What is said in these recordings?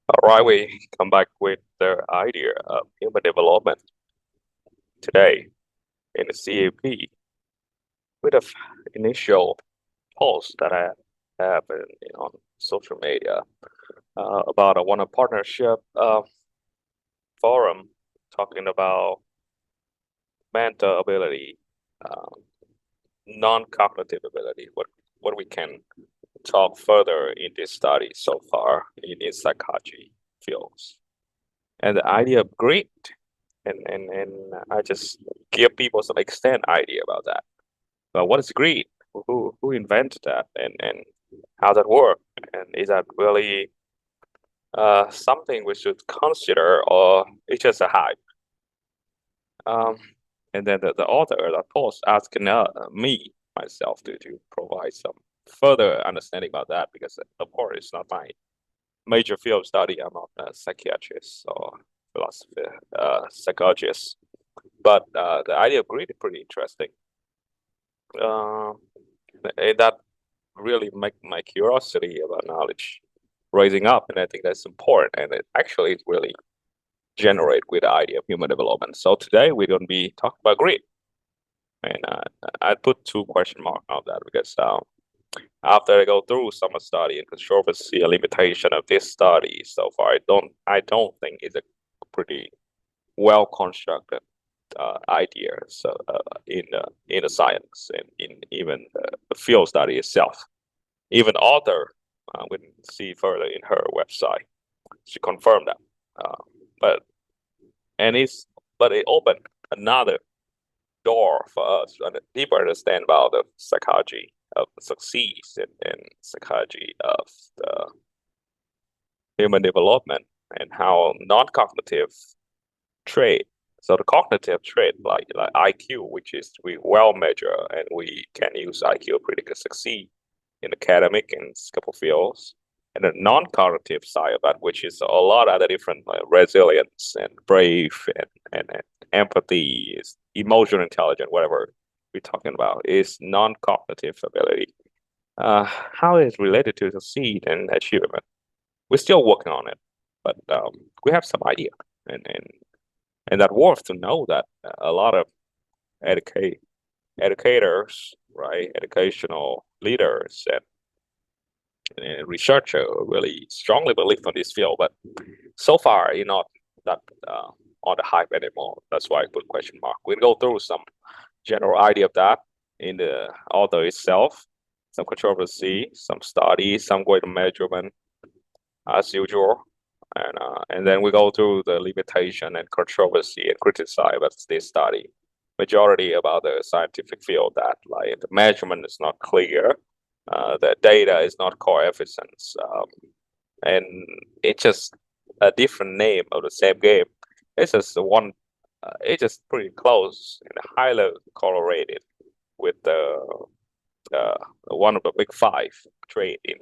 All right, we come back with the idea of human development today in the CEP with an initial post that I have on social media about a one partnership forum talking about mental ability, um, non-cognitive ability, what we can talk further in this study so far in the psychology fields. And the idea of greed, and I just give people some extent idea about that. But what is greed? Who invented that, and how that work? And is that really something we should consider, or it's just a hype? Um, and then the author of that post asking me myself to provide some further understanding about that, because of course it's not my major field of study. I'm not a psychiatrist or philosophy psychologist, but the idea of greed is pretty interesting. Uh, that really make my curiosity about knowledge rising up, and I think that's important. And it actually really generate with the idea of human development. So today we're going to be talking about greed, and I put two question mark on that because after I go through some study and controversy and limitation of this study so far, I don't think it's a pretty well constructed idea. So in the science and in even the field study itself, even author we can see further in her website, she confirmed that. Uh, but and it's but it opened another door for us to deeper understand about the psychology of success and psychology of the human development and how non-cognitive trait. So the cognitive trait, like IQ, which is we well measure and we can use IQ pretty good succeed in academic and couple fields. And the non-cognitive side of that, which is a lot of other different resilience and brave and empathy, is emotional intelligence, whatever we're talking about, is non-cognitive ability. How it is related to succeed and achievement? We're still working on it, but we have some idea, and and that worth to know that a lot of educate educators, right, educational leaders and researcher really strongly believe in this field, but so far you're not that on the hype anymore. That's why I put question mark. We'll go through some general idea of that in the author itself, some controversy, some studies, some great measurement as usual, and then we go through the limitation and controversy and criticize this study. Majority about the scientific field that like the measurement is not clear, the data is not coefficients, and it's just a different name of the same game. It's just one. It's just pretty close and highly correlated with the one of the big five trade in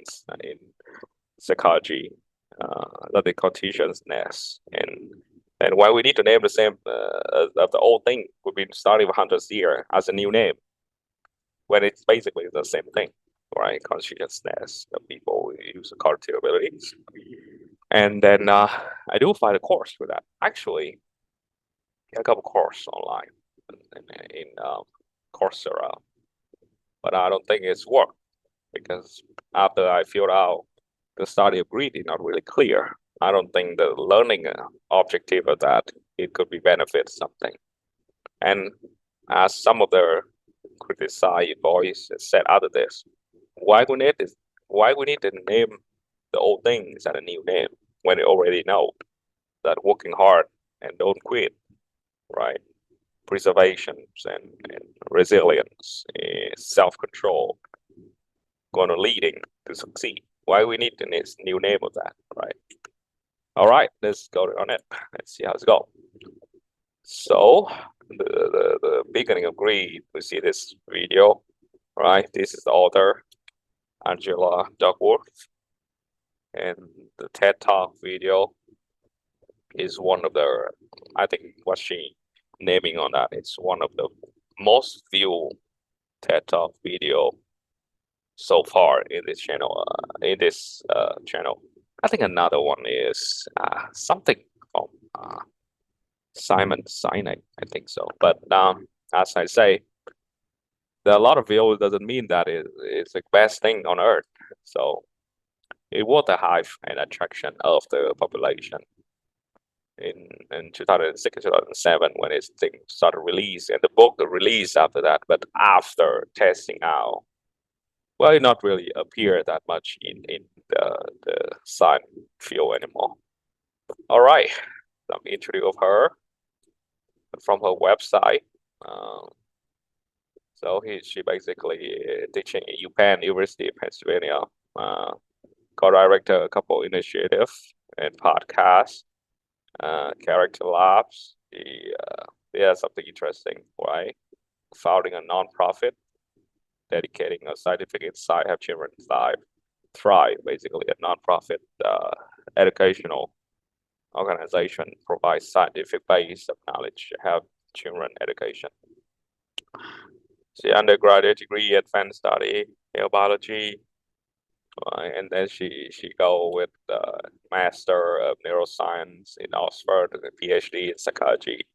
psychology, that they conscientiousness, and why we need to name the same of the old thing we've been starting for hundreds of years as a new name when it's basically the same thing, right? Conscientiousness, the people use cognitive abilities, and then I do find a course for that. Actually, a couple course online in Coursera, but I don't think it's worked because after I filled out the study of greed is not really clear. I don't think the learning objective of that it could be benefit something. And as some of the criticized voice said other this, why we need this? Why we need to name the old things as a new name when we already know that working hard and don't quit, right? Preservation and resilience, self-control, going to leading to succeed. Why we need this new name of that, right? All right, let's go on it. Let's see how it's go. So the beginning of greed, we see this video, right? This is the author, Angela Duckworth, and the TED Talk video is one of the, I think what she naming on that, it's one of the most viewed TED Talk video so far in this channel, channel. I think another one is something from Simon Sinek, I think so. But as I say, there are a lot of views doesn't mean that it's the best thing on earth. So it was the hype and attraction of the population in 2006, 2007 when this thing started release, and the book released after that. But after testing out, well, it not really appear that much in the science field anymore. All right, let me introduce her from her website. So she basically teaching at UPenn, University of Pennsylvania, co-director a couple initiatives and podcasts, character labs. Yeah, something interesting, right? Founding a nonprofit, dedicating a scientific insight, have children thrive, basically a nonprofit educational organization provides scientific base of knowledge, have children education. She undergraduate degree, advanced study, biology, and then she go with Master of Neuroscience in Oxford, and a PhD in psychology,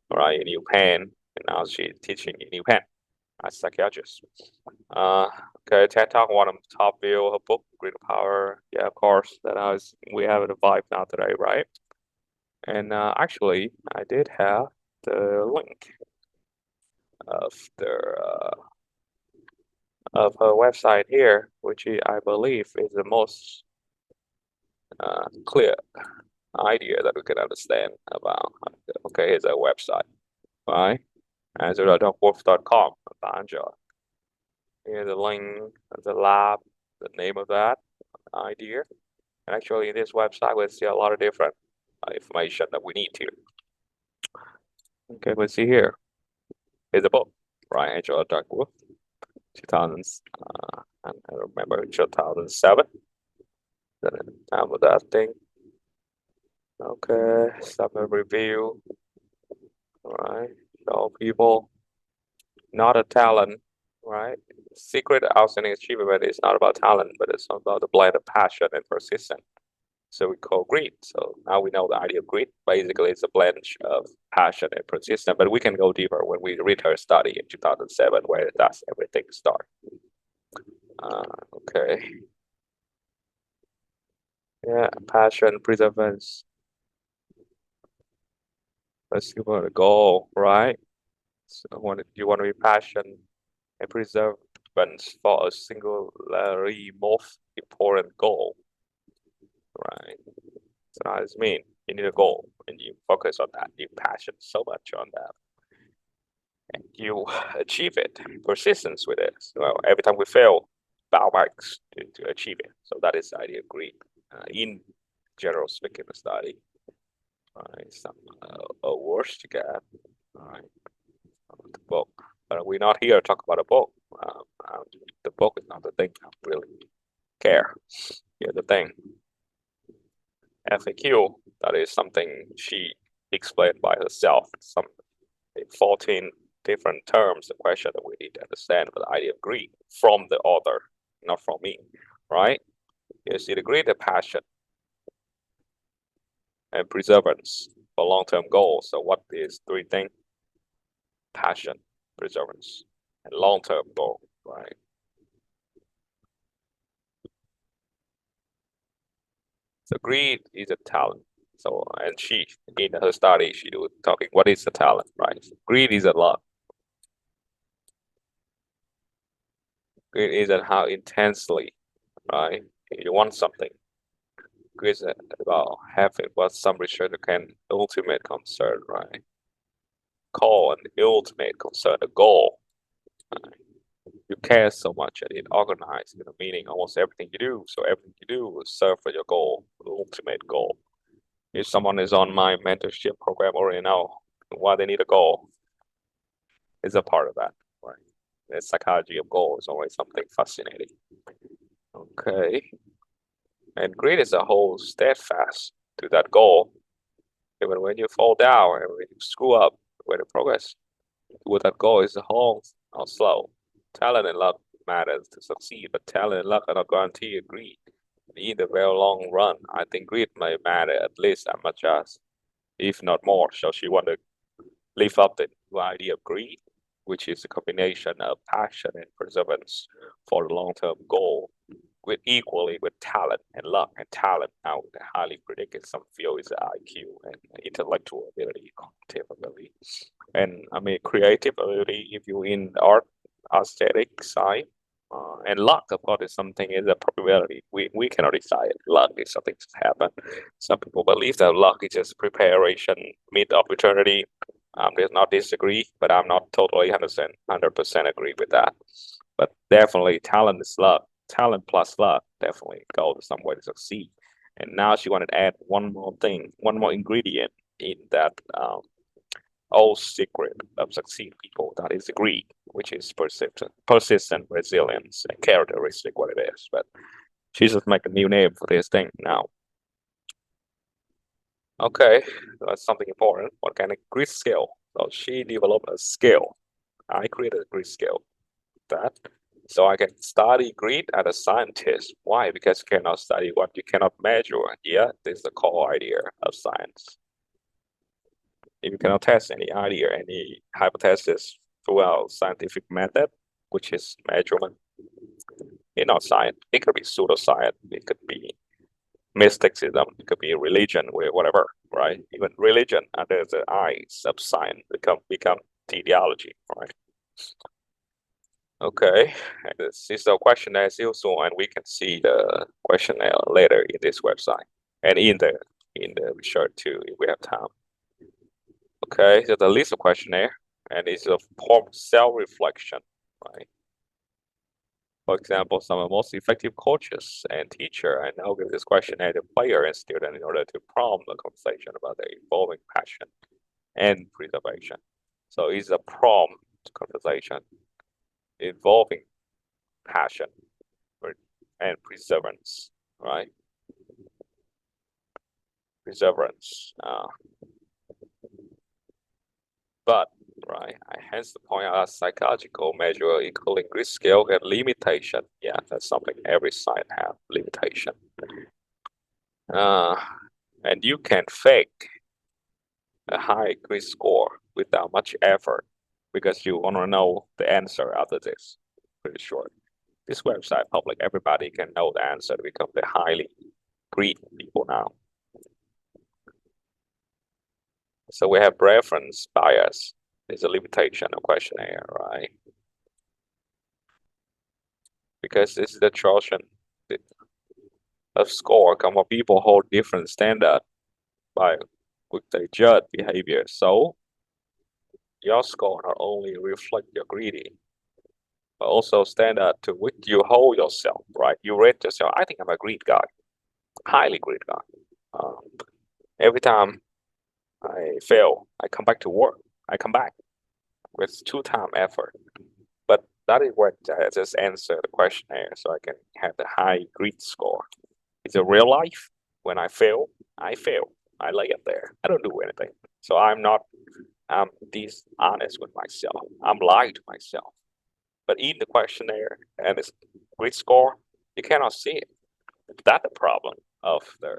right, in UPenn, and now she's teaching in UPenn as a psychiatrist. Okay, TED Talk, one of the top view, her book, Greenify. Yeah, of course, we have the vibe now today, right? And actually, I did have the link of of her website here, which I believe is the most clear idea that we can understand about. Okay, here's a website, right? AngelaDuckworth.com, Angela. Here's the link, the lab, the name of that idea. And actually, in this website, we'll see a lot of different information that we need to. Okay, we'll see here. Here's a book, right? Angela Duckworth, 2000, I remember 2007. The time of that thing. Okay, summary review. Right, show people not a talent, right? Secret outstanding achievement is not about talent, but it's about the blend of passion and persistence. So we call grit. So now we know the idea of grit. Basically, it's a blend of passion and persistence. But we can go deeper when we read her study in 2007, where that's everything start. Okay. Yeah, passion, perseverance. Let's give it a goal, right? So you want to be passionate and perseverance for a singularly most important goal, right? So that does mean you need a goal and you focus on that, you passion so much on that, and you achieve it, persistence with it. So every time we fail, bow backs to achieve it. So that is the idea of greed in general speaking the study. Right, some awards to get. All right, the book. But we're not here to talk about a book. The book is not the thing I really care. Here's the thing. FAQ, that is something she explained by herself. Some 14 different terms, the question that we need to understand for the idea of greed from the author, not from me, right? You see the greed, the passion, and perseverance for long-term goals. So what is three things? Passion, perseverance, and long-term goal, right? So greed is a talent. So, and she, in her study, she was talking, what is a talent, right? So greed is a lot. Greed is how intensely, right? You want something. Greed is about having what some researcher can ultimate concern, right? Call an ultimate concern, a goal. Right? You care so much and it organized, meaning almost everything you do. So everything you do will serve for your goal, the ultimate goal. If someone is on my mentorship program already know why they need a goal, is a part of that, right? The psychology of goal is always something fascinating. Okay. And greed is a whole steadfast to that goal. Even when you fall down and when you screw up, when you progress with that goal is a whole or slow. Talent and luck matters to succeed, but talent and luck are not guaranteed greed. in the very long run, I think greed may matter at least as much as, if not more. So she want to live up the idea of greed, which is a combination of passion and perseverance for the long-term goal, with equally with talent and luck. And talent now highly predicted some feel is IQ and intellectual ability, cognitive ability, and I mean creative ability. If you in art aesthetic side, and luck, of course, is something is a probability. We cannot decide. Luck is something that happen. Some people believe that luck is just preparation, meet opportunity. Does not disagree, but I'm not totally 100% agree with that. But definitely, talent is luck. Talent plus luck definitely go some way to succeed. And now she wanted to add one more thing, one more ingredient in that old secret of succeed people, that is greed, which is persistent resilience and characteristic what it is. But she just make a new name for this thing now. Okay, that's something important. What kind of greed skill? So she developed a skill. I created a greed skill. That so I can study greed as a scientist. Why? Because you cannot study what you cannot measure. Yeah, this is the core idea of science. If you cannot test any idea, any hypothesis throughout scientific method, which is measurement, it's not science. It could be pseudoscience. It could be mysticism. It could be religion, whatever, right? Even religion under the eyes of science become theology, right? Okay, and this is the questionnaire is useful, and we can see the questionnaire later in this website and in the research too, if we have time. Okay, so the list of questionnaire, and it's a form self-reflection, right? For example, some of the most effective coaches and teacher, and now give this questionnaire to player and student in order to prompt a conversation about their evolving passion and preservation. So it's a prompt conversation involving passion and perseverance, right? Perseverance. But right, I hence the point out psychological measure including grid scale and limitation. Yeah, that's something every site have limitation. And you can fake a high grid score without much effort because you want to know the answer after this. Pretty short. This website public, everybody can know the answer to become the highly greed people now. So we have reference bias. There's a limitation of questionnaire, right? Because this is the chosen of score come from people hold different standard by which they judge behavior. So your score not only reflect your greedy, but also standard to which you hold yourself, right? You rate yourself. I think I'm a greed guy, highly greed guy. Every time I fail, I come back to work. I come back with 2 times effort. But that is what I just answer the questionnaire so I can have the high greed score. It's a real life. When I fail, I fail. I lay it there. I don't do anything. So I'm dishonest with myself. I'm lying to myself. But in the questionnaire and this greed score, you cannot see it. That's the problem of the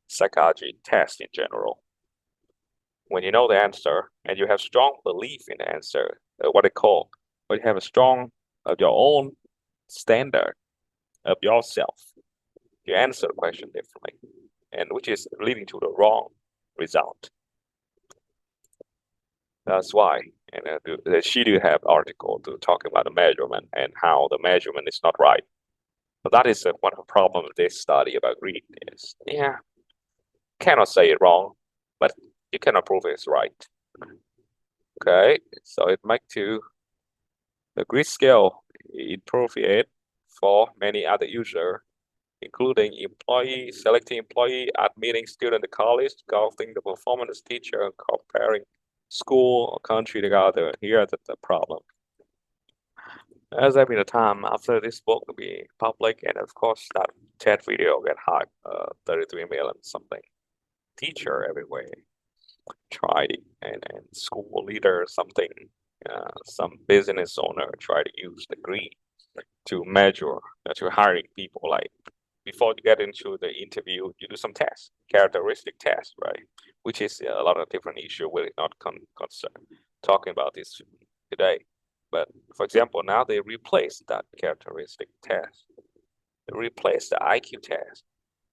psychology test in general. When you know the answer and you have strong belief in the answer, what you have a strong of your own standard of yourself, you answer the question differently, and which is leading to the wrong result. That's why, and she do have article to talk about the measurement and how the measurement is not right. But that is one of the problems of this study about greed is, yeah, cannot say it wrong, but you cannot prove it's right. Okay, so it make to the greed scale improve it for many other users, including employee, selecting employee, admitting student to college, golfing the performance teacher, and comparing school or country together. Here's the problem. As I've been a time after this book will be public, and of course that chat video get hot, 33 million something. Teacher everywhere try and school leader something, some business owner try to use the greed to measure, to hiring people like before you get into the interview, you do some tests, characteristic tests, right? Which is a lot of different issue. We're not talking about this today. But for example, now they replace that characteristic test. They replace the IQ test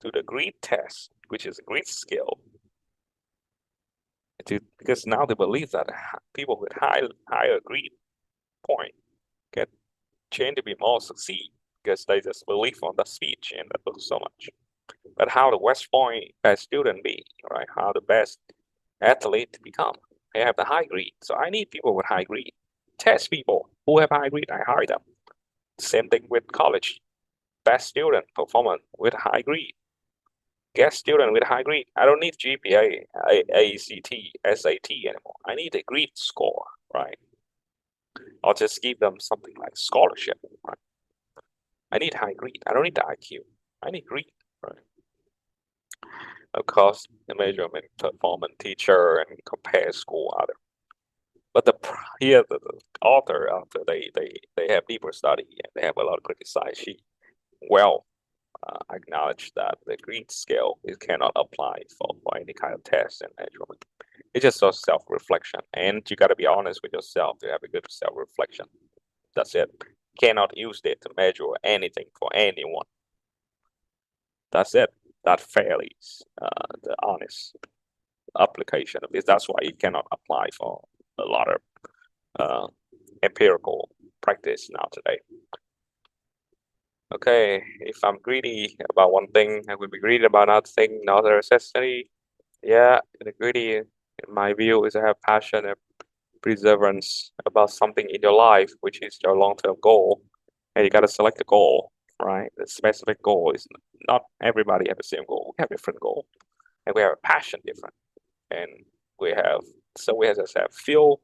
to the greed test, which is a greed skill. Because now they believe that people with higher greed point get change to be more succeed because they just believe on the speech and that looks so much. But how the West Point best student be, right? How the best athlete become? They have the high greed. So I need people with high greed. Test people who have high greed, I hire them. Same thing with college. Best student performance with high greed. Guest student with high greed. I don't need GPA, ACT, SAT anymore. I need a greed score, right? I'll just give them something like scholarship, right? I need high greed. I don't need the IQ. I need greed, right? Of course, the measurement performance teacher and compare school other. But here the author after they have deeper study and they have a lot of criticize. She well acknowledge that the greed scale it cannot apply for any kind of test and measurement. It's just a self-reflection, and you got to be honest with yourself to have a good self-reflection. That's it. Cannot use it to measure anything for anyone. That's it. That fairly the honest application of this. That's why it cannot apply for a lot of empirical practice now today. Okay, if I'm greedy about one thing, I will be greedy about another thing, another necessity. Yeah, the greedy, in my view, is to have passion and perseverance about something in your life, which is your long-term goal. And you got to select a goal, right? The specific goal is not everybody have the same goal. We have different goal, and we have a passion different, and we have just have few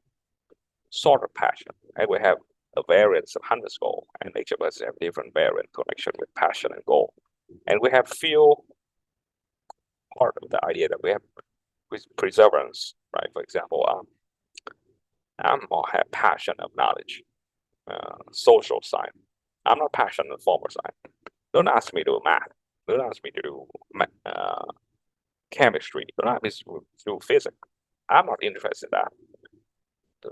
sort of passion, and we have a variance of hundreds goal, and each of us have different variant connection with passion and goal, and we have few part of the idea that we have with perseverance, right? For example, I'm more have passion of knowledge, social science. I'm not passionate in formal science. Don't ask me to do math. Don't ask me to do chemistry. Don't ask me to do physics. I'm not interested in that.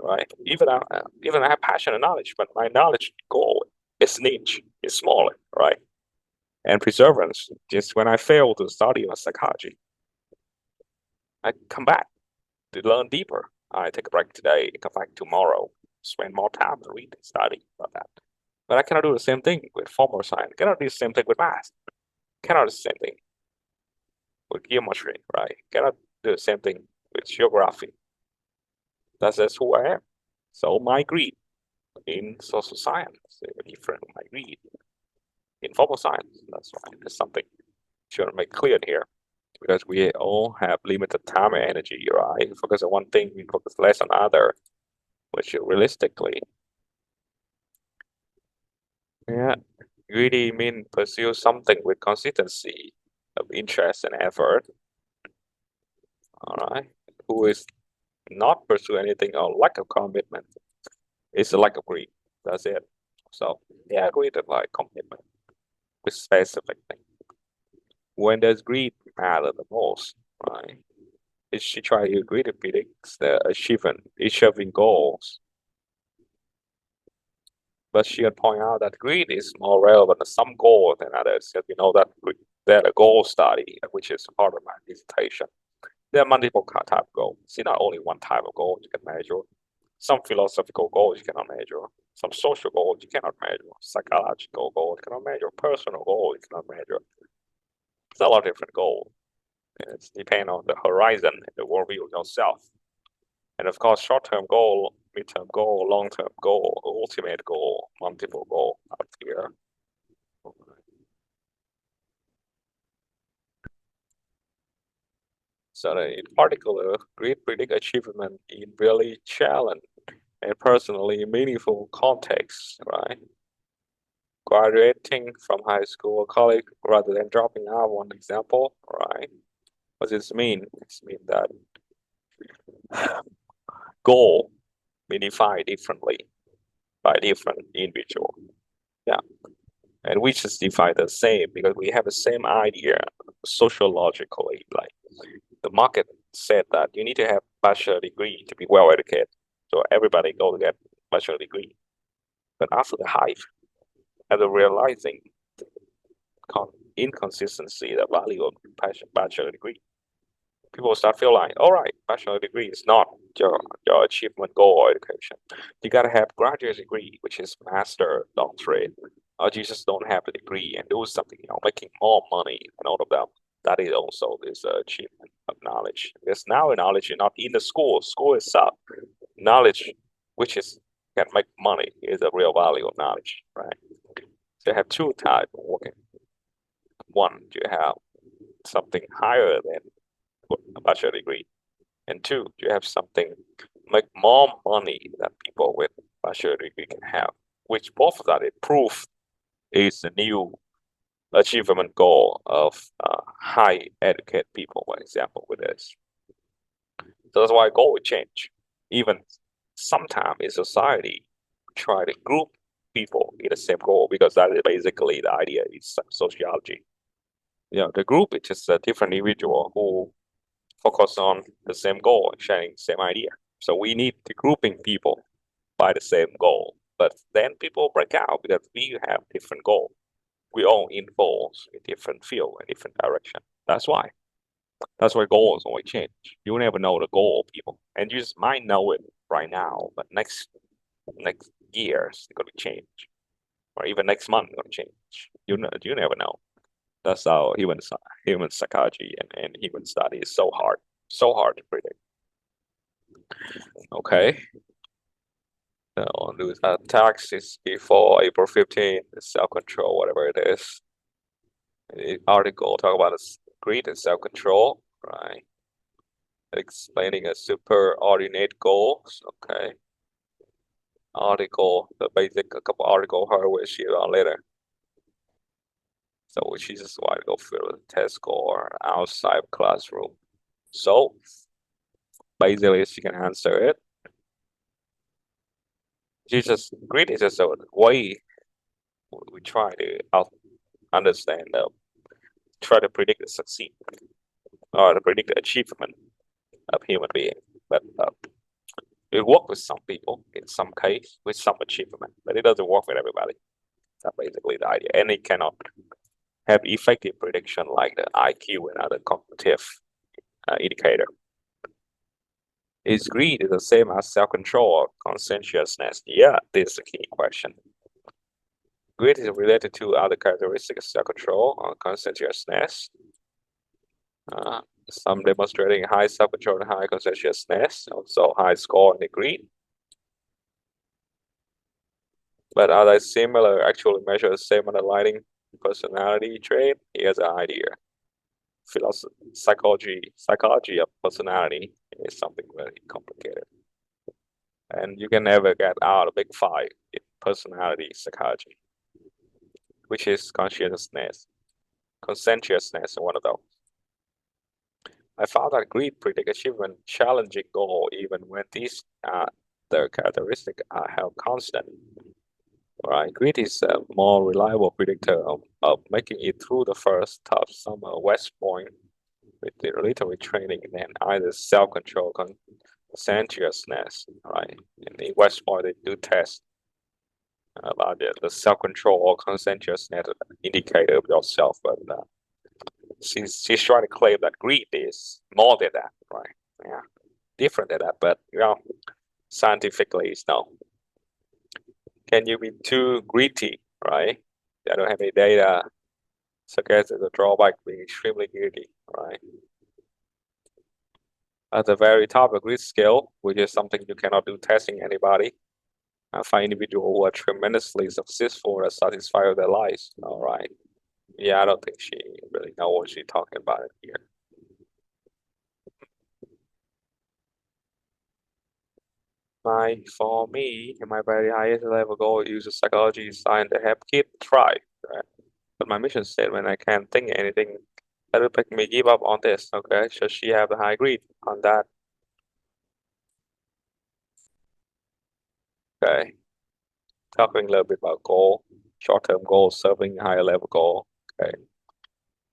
Right? Even I have passion and knowledge, but my knowledge goal is niche, is smaller, right? And perseverance, just when I fail to study on psychology, I come back to learn deeper. I take a break today, come back tomorrow, spend more time to read and study about that. But I cannot do the same thing with formal science. I cannot do the same thing with math. I cannot do the same thing with geometry, right? I cannot do the same thing with geography. That's just who I am. So my greed in social science is different from my greed in formal science. That's right. There's something should make clear here because we all have limited time and energy, right? Focus on one thing, we focus less on other, which realistically, yeah, greedy means pursue something with consistency of interest and effort. All right, who is not pursue anything or lack of commitment is a lack of greed. That's it. So yeah, greed is like commitment with specific thing. When does greed matter the most, right? Is she try to greed predicts the achieving goals. But she would point out that greed is more relevant to some goals than others. Because we know that a goal study, which is part of my dissertation. There are multiple type of goals. See, not only one type of goal you can measure. Some philosophical goals you cannot measure. Some social goals you cannot measure. Psychological goals you cannot measure. Personal goals you cannot measure. There's a lot of different goals. It's depending on the horizon and the worldview of yourself. And of course, short-term goal, mid-term goal, long-term goal, ultimate goal, multiple goal up here. So in particular, great predict achievement in really challenging and personally meaningful contexts, right? Graduating from high school or college rather than dropping out, one example, right? What does this mean? It means that goal be defined differently by different individual. Yeah. And we just define the same because we have the same idea sociologically. Like the market said that you need to have bachelor degree to be well educated. So everybody go to get bachelor degree. But after the hype, after realizing inconsistency, the value of bachelor degree, people start feel like, all right, bachelor degree is not your achievement goal or education. You gotta have graduate degree, which is master, doctorate, or you just don't have the degree and do something, making more money and all of that. That is also this achievement of knowledge. Because now knowledge is not in the school. School itself, knowledge, which is can make money, is the real value of knowledge, right? So you have two types of working. One, you have something higher than a bachelor degree. And two, you have something make more money than people with bachelor degree can have, which both of that it proves is the new achievement goal of high educated people, for example, with this. So that's why goal will change. Even sometimes in society, try to group people in the same goal because that is basically the idea is sociology. The group is just a different individual who focus on the same goal and sharing the same idea. So we need to grouping people by the same goal. But then people break out because we have different goals. We all involved in different field and different direction. That's why. That's why goals always change. You never know the goal of people. And you just might know it right now, but next years it's gonna change. Or even next month it's gonna change. You never know. That's how human psychology and human study is so hard to predict. Okay. So those attacks is before April 15th, self-control, whatever it is. The article talk about greed and self-control, right? Explaining a superordinate goals. Okay. Article, a couple article her will see on later. So she just want to go through the test score outside classroom. So basically she can answer it. Greed is just a way we try to understand, try to predict the succeed or to predict the achievement of human being. But it works with some people in some case with some achievement, but it doesn't work with everybody. That's basically the idea. And it cannot have effective prediction like the IQ and other cognitive indicator. Is greed the same as self-control or conscientiousness? Yeah, this is a key question. Greed is related to other characteristics of self-control or conscientiousness. Some demonstrating high self-control and high conscientiousness, also high score in the greed. But are they similar, actually measure the same underlying personality trait? Here's an idea. Psychology of personality is something very complicated. And you can never get out a big fight in personality psychology, which is conscientiousness, one of those. I found that greed predict achievement challenging goal even when these the characteristics are held constant. Right, greed is a more reliable predictor of making it through the first tough summer West Point with the literary training than either self-control conscientiousness. Right, in the West Point they do test about the self-control or conscientiousness indicator of yourself, but she's trying to claim that greed is more than that, right? Yeah, different than that, but scientifically it's no. Can you be too greedy, right? I don't have any data suggests the drawback being extremely greedy, right? At the very top of greed scale, which is something you cannot do testing anybody, I find individuals who are tremendously successful and satisfied with their lives. All right. Yeah, I don't think she really knows what she's talking about here. For me, my very highest level goal is use psychology science to help kids thrive. Right? But my mission statement, I can't think anything that would make me give up on this. Okay, so she have a high grade on that. Okay, talking a little bit about goal. Short-term goal, serving higher level goal. Okay.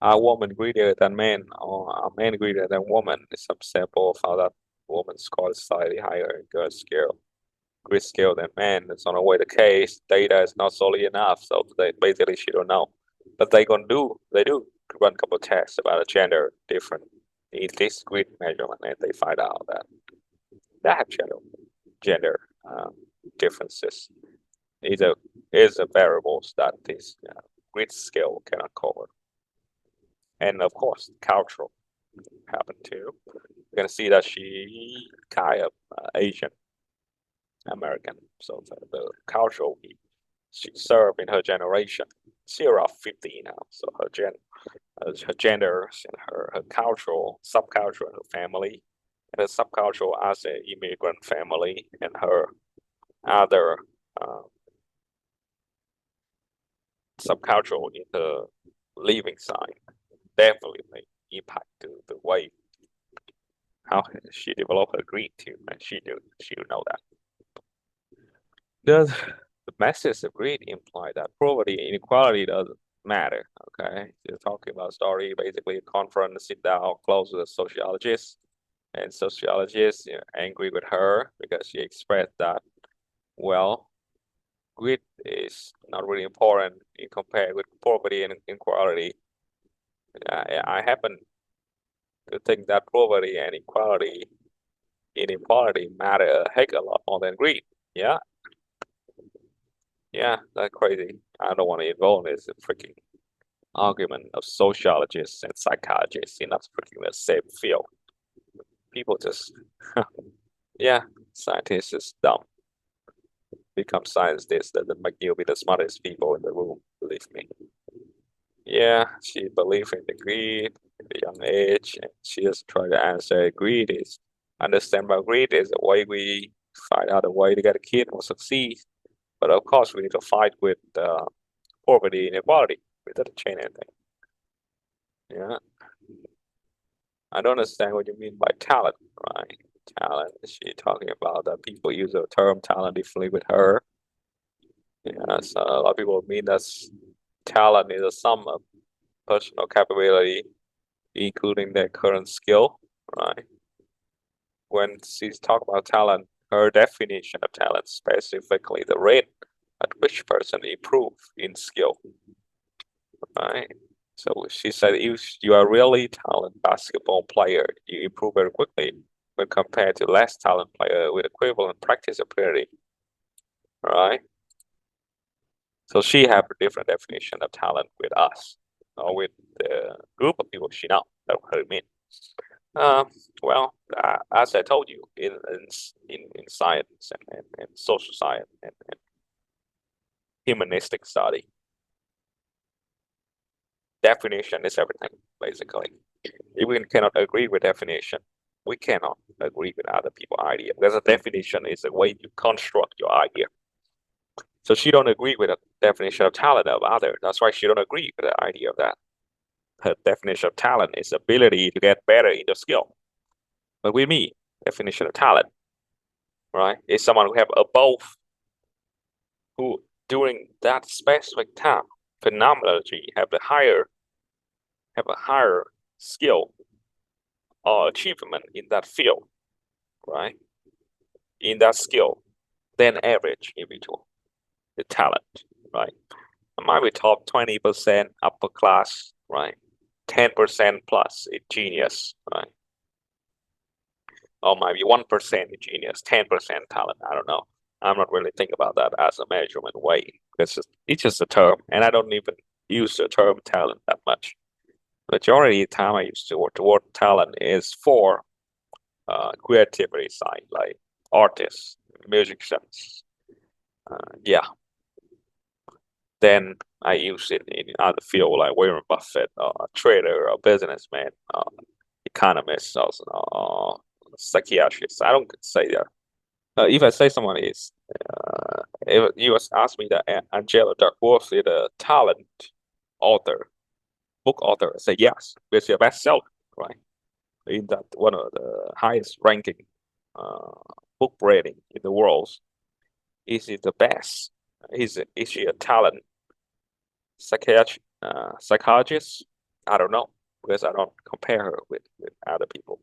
Are women greedier than men, or are men greedier than women? Some sample of how that woman scored slightly higher in good scale, grid scale than men. It's not always the case. Data is not solid enough, so basically she don't know. But they do run a couple of tests about a gender different in this grid measurement, and they find out that they have gender differences is a variables that this grid scale cannot cover. And of course, cultural happened too. You're gonna see that she kind of Asian American, so the cultural she served in her generation. She's around 50 now, so her gender and her cultural subculture and her family, and her subcultural as an immigrant family, and her other subcultural in the living side definitely impact the way how she developed her greed too, and she know that. The message of greed imply that poverty and inequality doesn't matter. Okay, you're talking about a story, basically a conference, sit down close with a sociologist, and sociologists angry with her because she expressed that, well, greed is not really important in compared with poverty and inequality. I happen to think that poverty and inequality matter a heck a lot more than greed. Yeah, yeah, that's crazy. I don't want to involve in this freaking argument of sociologists and psychologists in that freaking the same field. People just, yeah, scientists is dumb. Become scientists doesn't make you be the smartest people in the room, believe me. Yeah, she believed in the greed at a young age, and she just tried to answer greed is understand about greed is a way we find out a way to get a kid or succeed. But of course, we need to fight with poverty and inequality. We didn't change anything. Yeah, I don't understand what you mean by talent, right? Talent. She talking about that people use the term talent differently with her. Yeah, so a lot of people mean that talent is a sum of personal capability, including their current skill, right? When she's talking about talent, her definition of talent specifically the rate at which person improve in skill, right? So she said if you are really talented basketball player, you improve very quickly when compared to less talent player with equivalent practice ability, right? So she have a different definition of talent with us or with the group of people she know that her mean. Uh, well, as I told you, in science and social science and humanistic study, definition is everything, basically. If we cannot agree with definition, we cannot agree with other people's idea. Because a definition is a way you construct your idea. So she don't agree with the definition of talent of other. That's why she don't agree with the idea of that. Her definition of talent is ability to get better in the skill. But with me, definition of talent, right, is someone who have a both, who during that specific time, phenomenology, have a higher skill or achievement in that field, right? In that skill than average individual, the talent, right? I might be top 20% upper class, right? 10% plus in genius, right? Or maybe 1% in genius, 10% talent. I don't know. I'm not really thinking about that as a measurement way. It's just a term, and I don't even use the term talent that much. Majority of the time I use the word talent is for creativity side, like artists, musicians. Yeah. Then I use it in other field like Warren Buffett, a trader, a businessman, economist, also, psychiatrist. I don't say that. If I say someone is, if you ask me that Angela Duckworth is a talent author, book author, I say yes, it's your bestseller, right? In that one of the highest ranking book rating in the world. Is it the best? Is she a talent psychologist. I don't know because I don't compare her with other people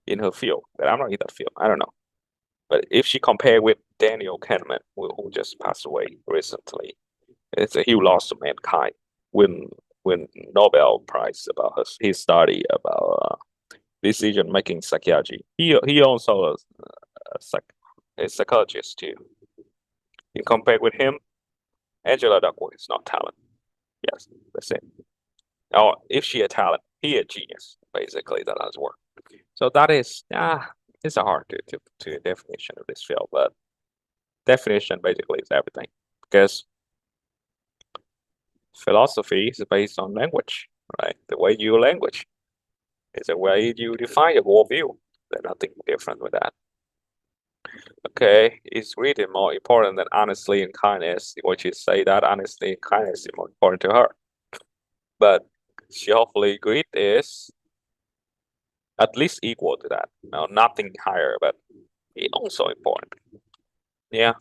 in her field. But I'm not in that field. I don't know. But if she compared with Daniel Kahneman, who just passed away recently, he lost to mankind. Win Nobel Prize about his study about decision making psychology. He also a psychologist too. You compare with him, Angela Duckworth is not talent. Yes, that's it. Or if she a talent, he a genius. Basically, that does work. So that is it's a hard to definition of this field, but definition basically is everything because philosophy is based on language, right? The way you language is the way you define your worldview. There's nothing different with that. Okay, is greed more important than honesty and kindness? Would you say that honesty and kindness is more important to her? But she hopefully greed is at least equal to that. No, nothing higher, but it's also important. Yeah,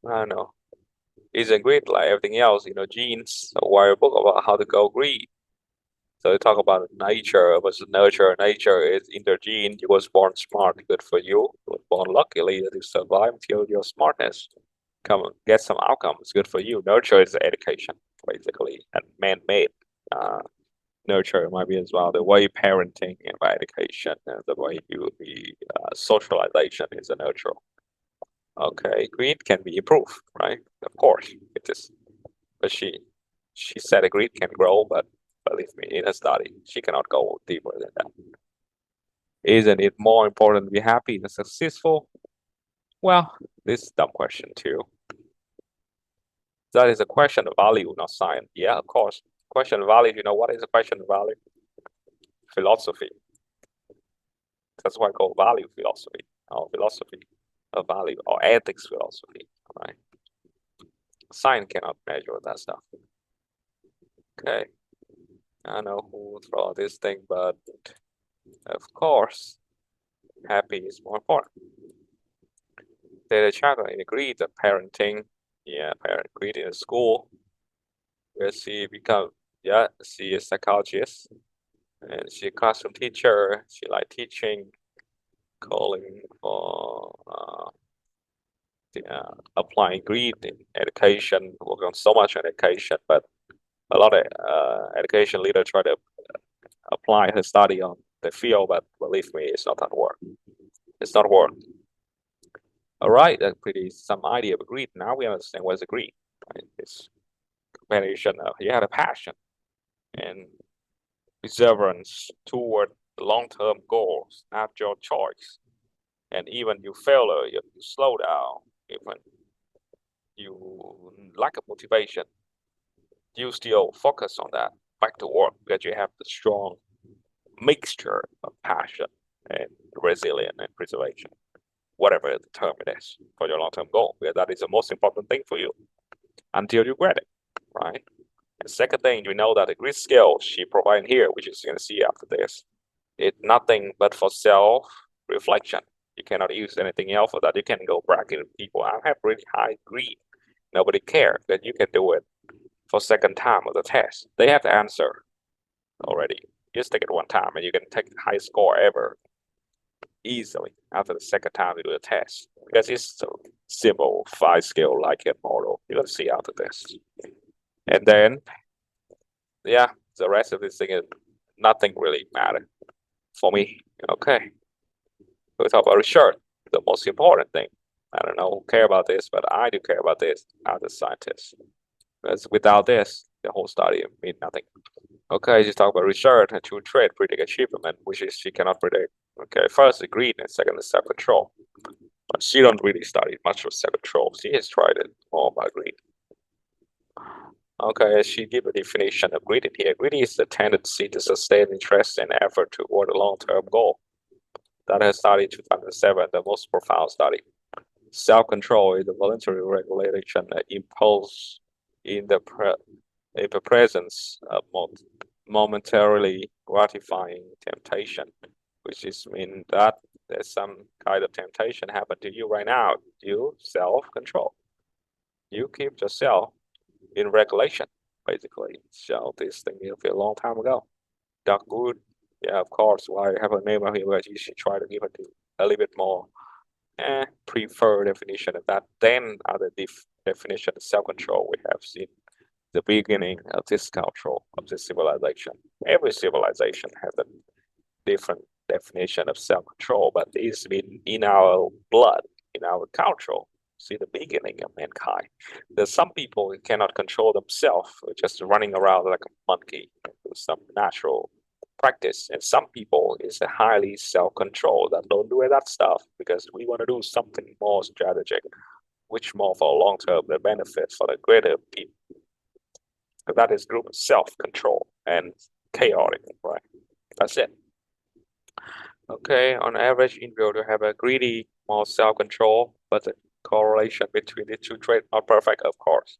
I don't know. Isn't greed like everything else? Genes. So write a book about how to go greed. So they talk about nature versus nurture. Nature is in the gene. You was born smart, good for you. You was born luckily to survive until your smartness come get some outcomes, good for you. Nurture is education, basically, and man-made. Nurture might be as well the way parenting and by education and the way you the socialization is a nurture. Okay, greed can be improved, right? Of course, it is. But she said a greed can grow, but believe me, in a study, she cannot go deeper than that. Isn't it more important to be happy and successful? Well, this is a dumb question too. That is a question of value, not science. Yeah, of course. Question of value, what is a question of value? Philosophy. That's why I call value philosophy, or philosophy of value, or ethics philosophy, right? Science cannot measure that stuff. Okay. I know who will throw this thing, but of course, happy is more important. Data Chakra agreed that parenting, parent agreed in school, where she she is a psychologist, and she a classroom teacher. She like teaching, calling for applying greed in education, work on so much education, but a lot of education leaders try to apply her study on the field, but believe me, it's not that work. It's not work. All right, that's pretty some idea of greed. Now we understand what's a greed. Right? It's combination of you had a passion and perseverance toward long-term goals, not your choice. And even you failure, you slow down, even you lack of motivation, you still focus on that back to work because you have the strong mixture of passion and resilience and preservation, whatever the term it is for your long-term goal, because that is the most important thing for you until you get it, right? And second thing, you know that the grid scale she provided here, which is going to see after this, it's nothing but for self-reflection. You cannot use anything else for that. You can go back in people. I have really high greed. Nobody cares that you can do it for second time of the test. They have the answer already. Just take it one time and you can take the highest score ever easily after the second time you do the test. Because it's a simple 5-scale Likert model. You're gonna see after this. And then the rest of this thing is nothing really matter for me. Okay. We talk about research, the most important thing. I don't know who care about this, but I do care about this as a scientist. Because without this, the whole study means nothing. Okay, just talk about research and to trade predict achievement, which is she cannot predict. Okay, first the greed and second the self-control. But she don't really study much of self-control. She has tried it all about greed. Okay, she give a definition of greed here. Greed is the tendency to sustain interest and effort toward a long-term goal. That has studied 2007, the most profound study. Self-control is the voluntary regulation that impulse in the presence of momentarily gratifying temptation, which is mean that there's some kind of temptation happen to you right now. You self-control. You keep yourself in regulation. basically. So this thing is a long time ago. Duckworth, yeah, of course. Why have a name of him, but you should try to give it a little bit more prefer definition of that. Then other definition of self-control we have seen the beginning of this culture, of this civilization. Every civilization has a different definition of self-control, but it's been in our blood, in our culture. See the beginning of mankind. There's some people who cannot control themselves, just running around like a monkey with some natural practice. And some people is a highly self-control that don't do that stuff because we want to do something more strategic, which more for long term the benefit for the greater people. That is group self-control and chaotic, right? That's it. Okay, on average, individual have a greedy, more self-control, but the correlation between the two traits not perfect, of course.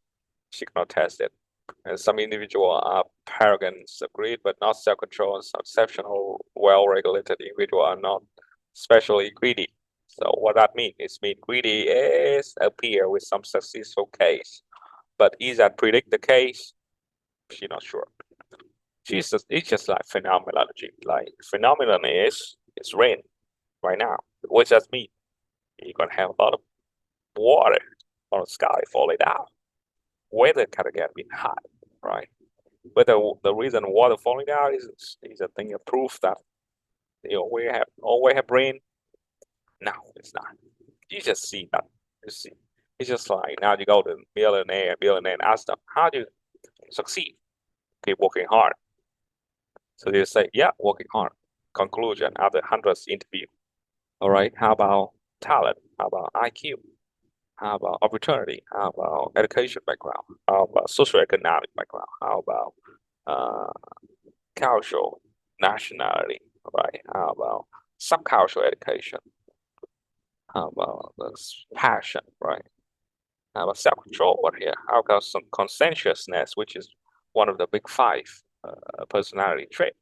She cannot test it. And some individuals are arrogant, agreed, but not self-control, and some exceptional, well-regulated individuals are not especially greedy. So what that means is greedy is appear with some successful case, but is that predict the case? She's not sure. It's just like phenomenology. Like phenomenon is it's rain right now. What does that mean? You're gonna have a lot of water on the sky falling down. Weather can get a bit hot, right? But the reason water falling down is a thing of proof that we always have rain. No, it's not. You just see that. You see, it's just like now you go to billionaire and ask them, how do you succeed? Keep working hard. So they say, yeah, working hard. Conclusion after hundreds interview. All right, how about talent? How about IQ? How about opportunity? How about education background? How about socioeconomic background? How about cultural nationality? Right? How about subcultural education? How about passion? Right? How about self-control? What here? How about some conscientiousness, which is one of the big five personality trait?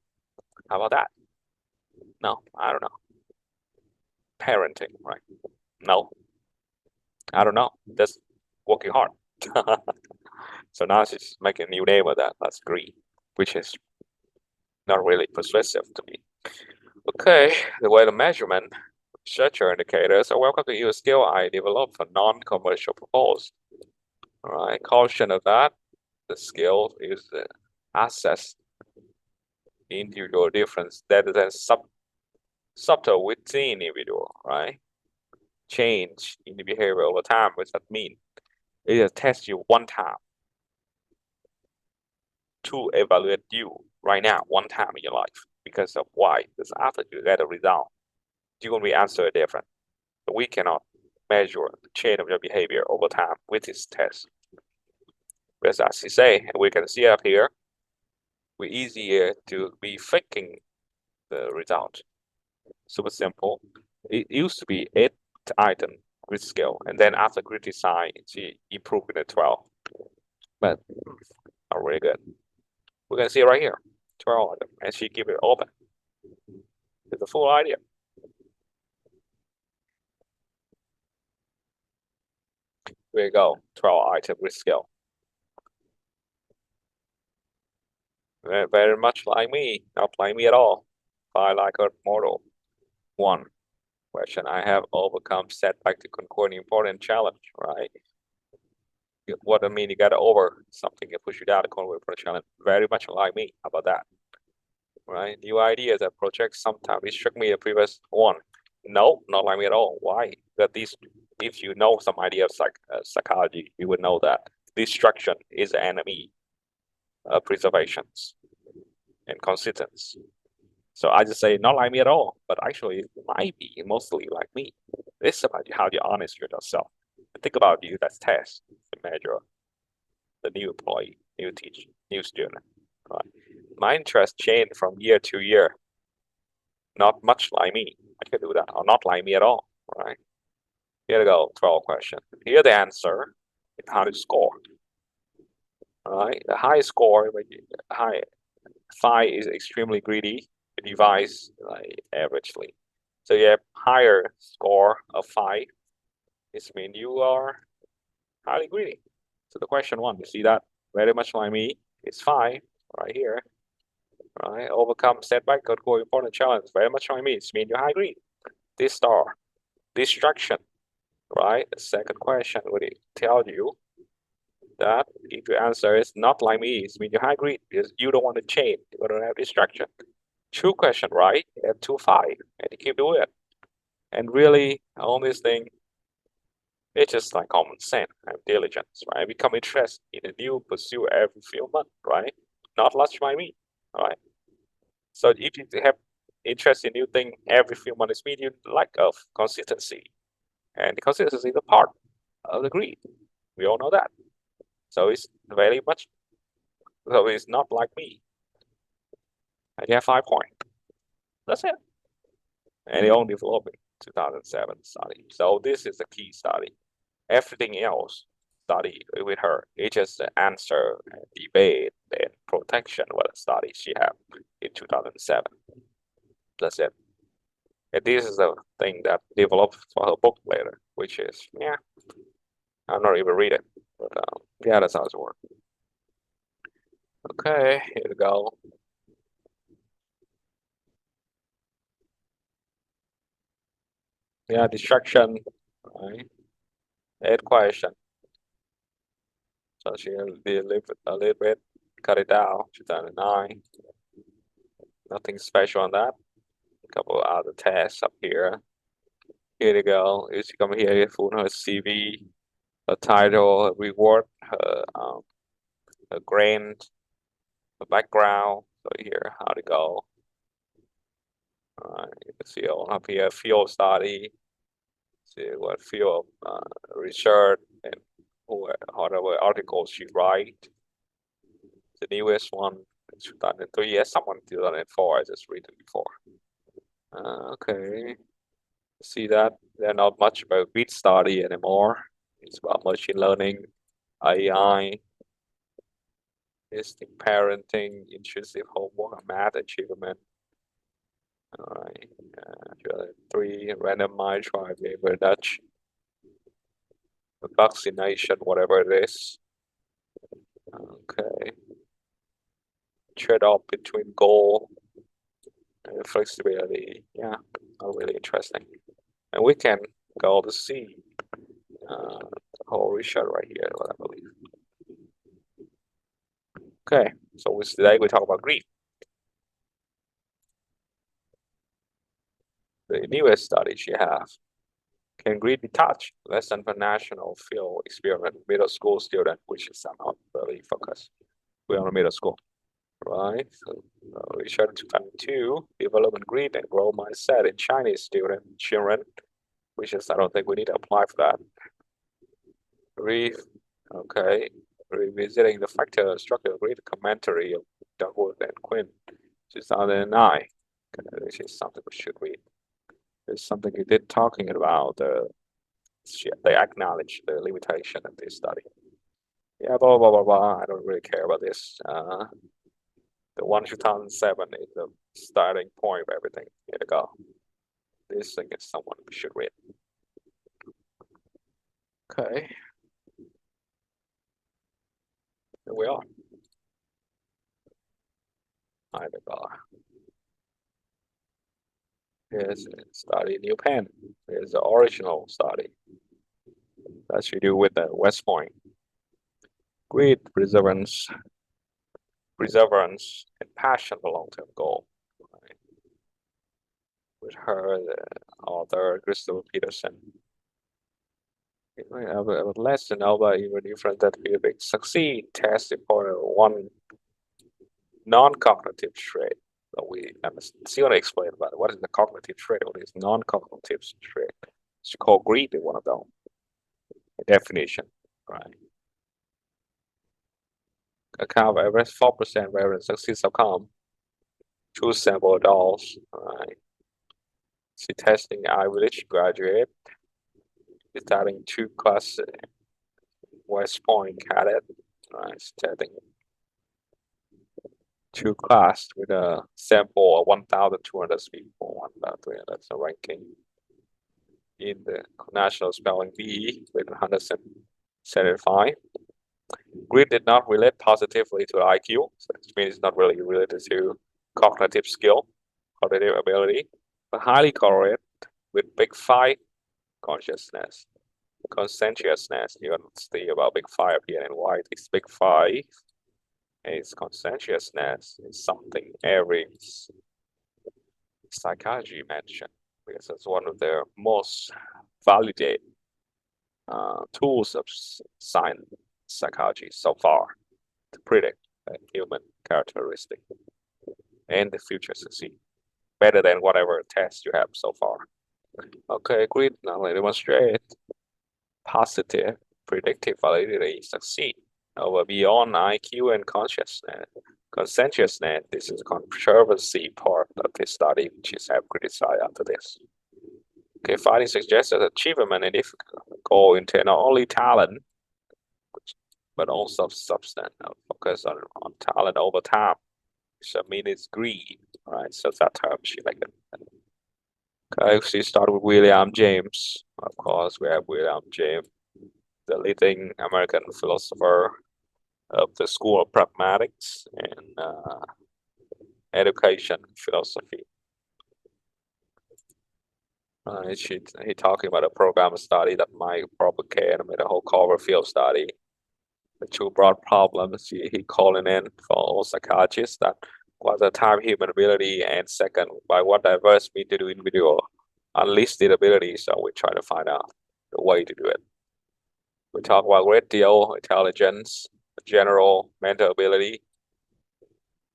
How about that? No, I don't know. Parenting, right? No, I don't know. Just working hard. So now she's making a new name of that. That's green, which is not really persuasive to me. Okay, the way to measurement, researcher indicators are welcome to use skill I developed for non-commercial purpose. All right, caution of that, the skill is the assess individual difference that is subtle within individual, right? Change in the behavior over time. What does that mean? It just tests you one time to evaluate you right now, one time in your life. Because of why? Because after you get a result, you're going to be answer different. But we cannot measure the change of your behavior over time with this test. As I say, we can see up here, we're easier to be faking the result. Super simple. It used to be 8 item grid scale, and then after grid design, she improved it to 12. But not really good. We can see right here, 12 item, and she give it open. It's a full idea. Here we go, 12 item grid scale. Very much like me, not like me at all. I like a model. One question, I have overcome setback to conquer an important challenge, right? What I mean, you got to over something that push you down to conquer a challenge. Very much like me. How about that? Right? New ideas that project sometimes restrict me the previous one. No, not like me at all. Why? Because these, if you know some idea of psychology, you would know that destruction is the enemy of preservations and consistency. So I just say not like me at all, but actually it might be mostly like me. It's about how you honest with yourself. Think about you that's test to measure the new employee, new teacher, new student. Right? My interest changed from year to year. Not much like me. I can do that, or not like me at all. Right? Here we go, 12 question. Here the answer is how to score. All right, the high score, high 5 is extremely greedy. It divides like averagely. So you have higher score of 5. It means you are highly greedy. So the question one, you see that very much like me. It's fine right here. Right, overcome setback, got go important challenge. Very much what I mean. It's mean you high grade. This star, distraction, right? The second question would it tell you that if your answer is not like me, it's mean you high grade because you don't want to change. You don't have distraction. Two question, right? You have 2-5, and you keep doing it. And really, on this thing, it's just like common sense and diligence, right? Become interested in a new pursuit every few months, right? Not much by me, right? So if you have interest in new thing every few months, mean you lack of consistency, and consistency is a part of the greed. We all know that. So it's very much. So it's not like me. And you have 5 points. That's it. And they only developed in 2007 study. So this is the key study. Everything else study with her, it's just the answer, and debate, and protection. What study she had in 2007. That's it. And this is the thing that developed for her book later, which is, yeah, I'm not even read it, but yeah, that's how it works. Okay, here we go. Yeah, distraction, right? 8 question. So she did a little bit, cut it down, 2009. Nothing special on that. A couple of other tests up here. Here you go. You see, come here, full her CV, a title, a reward, a grant, a background. So here, how to go. You can see all up here, field study. See what field research and whatever articles she write. The newest one, 2003. Yes, someone 2004. I just read it before. Okay. See that they're not much about grid study anymore. It's about machine learning, AI, instinct parenting, intrusive homework, math achievement. All right. 3 randomized trial labor Dutch. Vaccination, whatever it is. Okay. Trade-off between goal and flexibility. Yeah, really interesting. And we can go to see the whole research right here, what I believe. Okay, so today we talk about grief. The newest study she has. Can grief be touched? Lesson for national field experiment, middle school student, which is somehow really focused. We're on middle school, right? So research 2002, development grief and growth mindset in Chinese children, which is, I don't think we need to apply for that. Grief, okay. Revisiting the factor structure of grief commentary of Duckworth and Quinn, 2009. Okay, this is something we should read. There's something you did talking about. They acknowledge the limitation of this study. Yeah, blah blah blah blah. I don't really care about this. The one 2007 is the starting point of everything. Here we go. This thing is someone we should read. Okay. Here we are. Here we go. Here's a study new pen. Here's the original study. That you do with the West Point. Greed, perseverance, and passion for long-term goal. Right? With her, the author Christopher Peterson. I would less than know about even different that we succeed testing for one non-cognitive trait. So we still want to explain about it. What is the cognitive trait? What is non-cognitive trait? It's called greed, one of them. Definition, right? Account of average 4% variance success outcome. 2 sample adults, right? See testing Ivy League graduate. Starting 2 class West Point cadet, right? Starting 2 class with a sample of 1,200 people, 1,300. That's a ranking in the National Spelling Bee with 175. Grit did not relate positively to IQ, so it means it's not really related to cognitive skill, cognitive ability, but highly correlated with big five consciousness, conscientiousness. You understand about big five here and why this big five is conscientiousness is something every psychology mentioned because it's one of their most validated tools of science psychology so far to predict a human characteristic and the future succeed better than whatever test you have so far. Okay, great. Now let's demonstrate positive predictive validity succeed over beyond IQ and consciousness. Conscientiousness, this is controversy part of this study, which is have criticized after this. Okay, finding suggests that achievement and difficult goal entail not only talent, but also substance. Focus on talent over time. So I mean it's greed, right? So that term she like it. Okay, she started with William James. Of course, we have William James, the leading American philosopher of the School of Pragmatics and education philosophy. He talking about a program study that might propagate a whole cover field study. The two broad problems he calling in for all psychologists that what the time human ability and second by what diverse mean to do individual unlisted ability. So we try to find out the way to do it. We talk about great deal intelligence, general mental ability.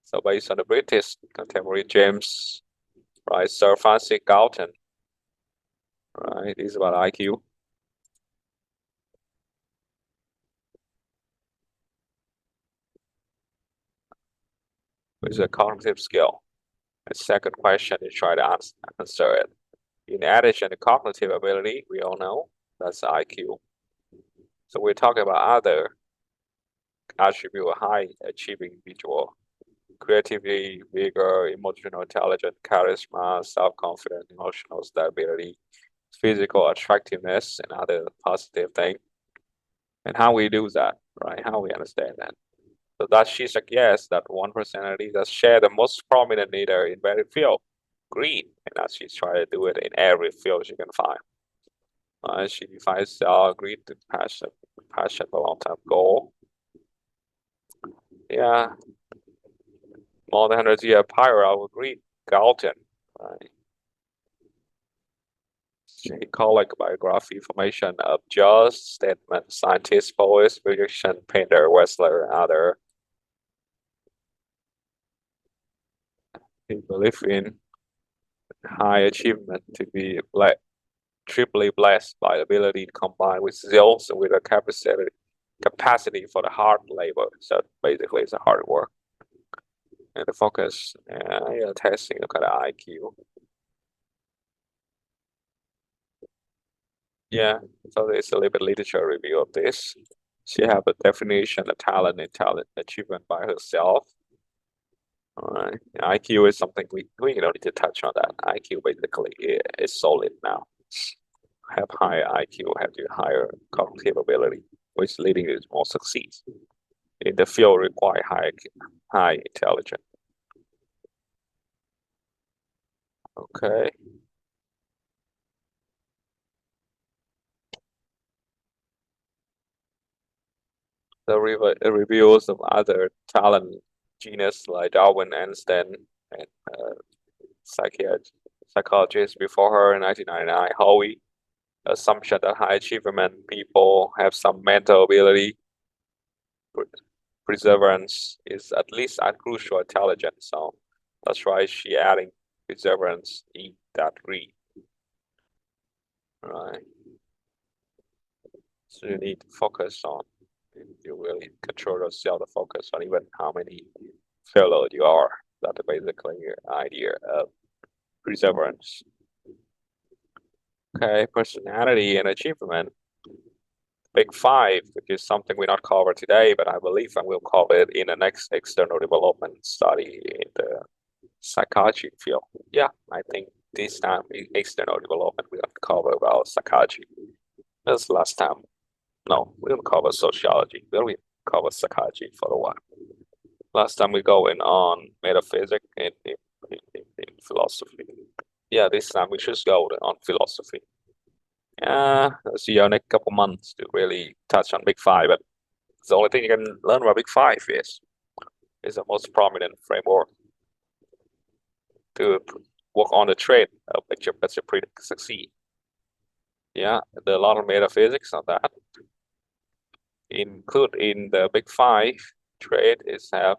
So based on the British contemporary James, right, Sir Francis Galton, right, this is about IQ. Which is a cognitive skill. The second question is try to answer it. In addition to cognitive ability, we all know that's IQ. So we're talking about other attribute of high achieving individual. Creativity, vigor, emotional intelligence, charisma, self-confidence, emotional stability, physical attractiveness, and other positive things. And how we do that, right? How we understand that. So that she suggests that one personality that share the most prominent leader in very field, greed, and that she's trying to do it in every field she can find. She defines greed to passion for long-term goal. Yeah, more than 100 years prior, I would agree. Galton, right? She collect biography information of just statement, scientist, poet, musician, painter, wrestler, and other. He believed in high achievement to be triply blessed by ability to combine with skills and with a capacity for the hard labor. So basically, it's a hard work. And the focus, testing, look at the IQ. Yeah, so there's a little bit literature review of this. She have a definition of talent and talent achievement by herself. All right, IQ is something we don't need to touch on that. IQ basically is solid now. Have higher IQ, have to higher cognitive ability, which leading to more success. In the field require high intelligence. Okay. The reviews of other talent genius like Darwin, Einstein, and psychologists before her in 1999, Howie, assumption that high achievement people have some mental ability, perseverance is at least a crucial intelligence. So that's why she adding perseverance in that read. Right. So you need to focus on, you really control yourself to focus on even how many failure you are. That's basically your idea of perseverance. Okay, personality and achievement. Big five, which is something we not cover today, but I believe I will cover it in the next external development study in the psychology field. Yeah, I think this time in external development we will cover about psychology. That's last time. No, we will cover sociology. We will cover psychology for a while. Last time we go in on metaphysics in philosophy. Yeah, this time we should go on philosophy. Let's see our next couple months to really touch on Big Five, but the only thing you can learn about Big Five is the most prominent framework to work on the trait of which you succeed. Yeah, there are a lot of metaphysics on that. Include in the Big Five trait is have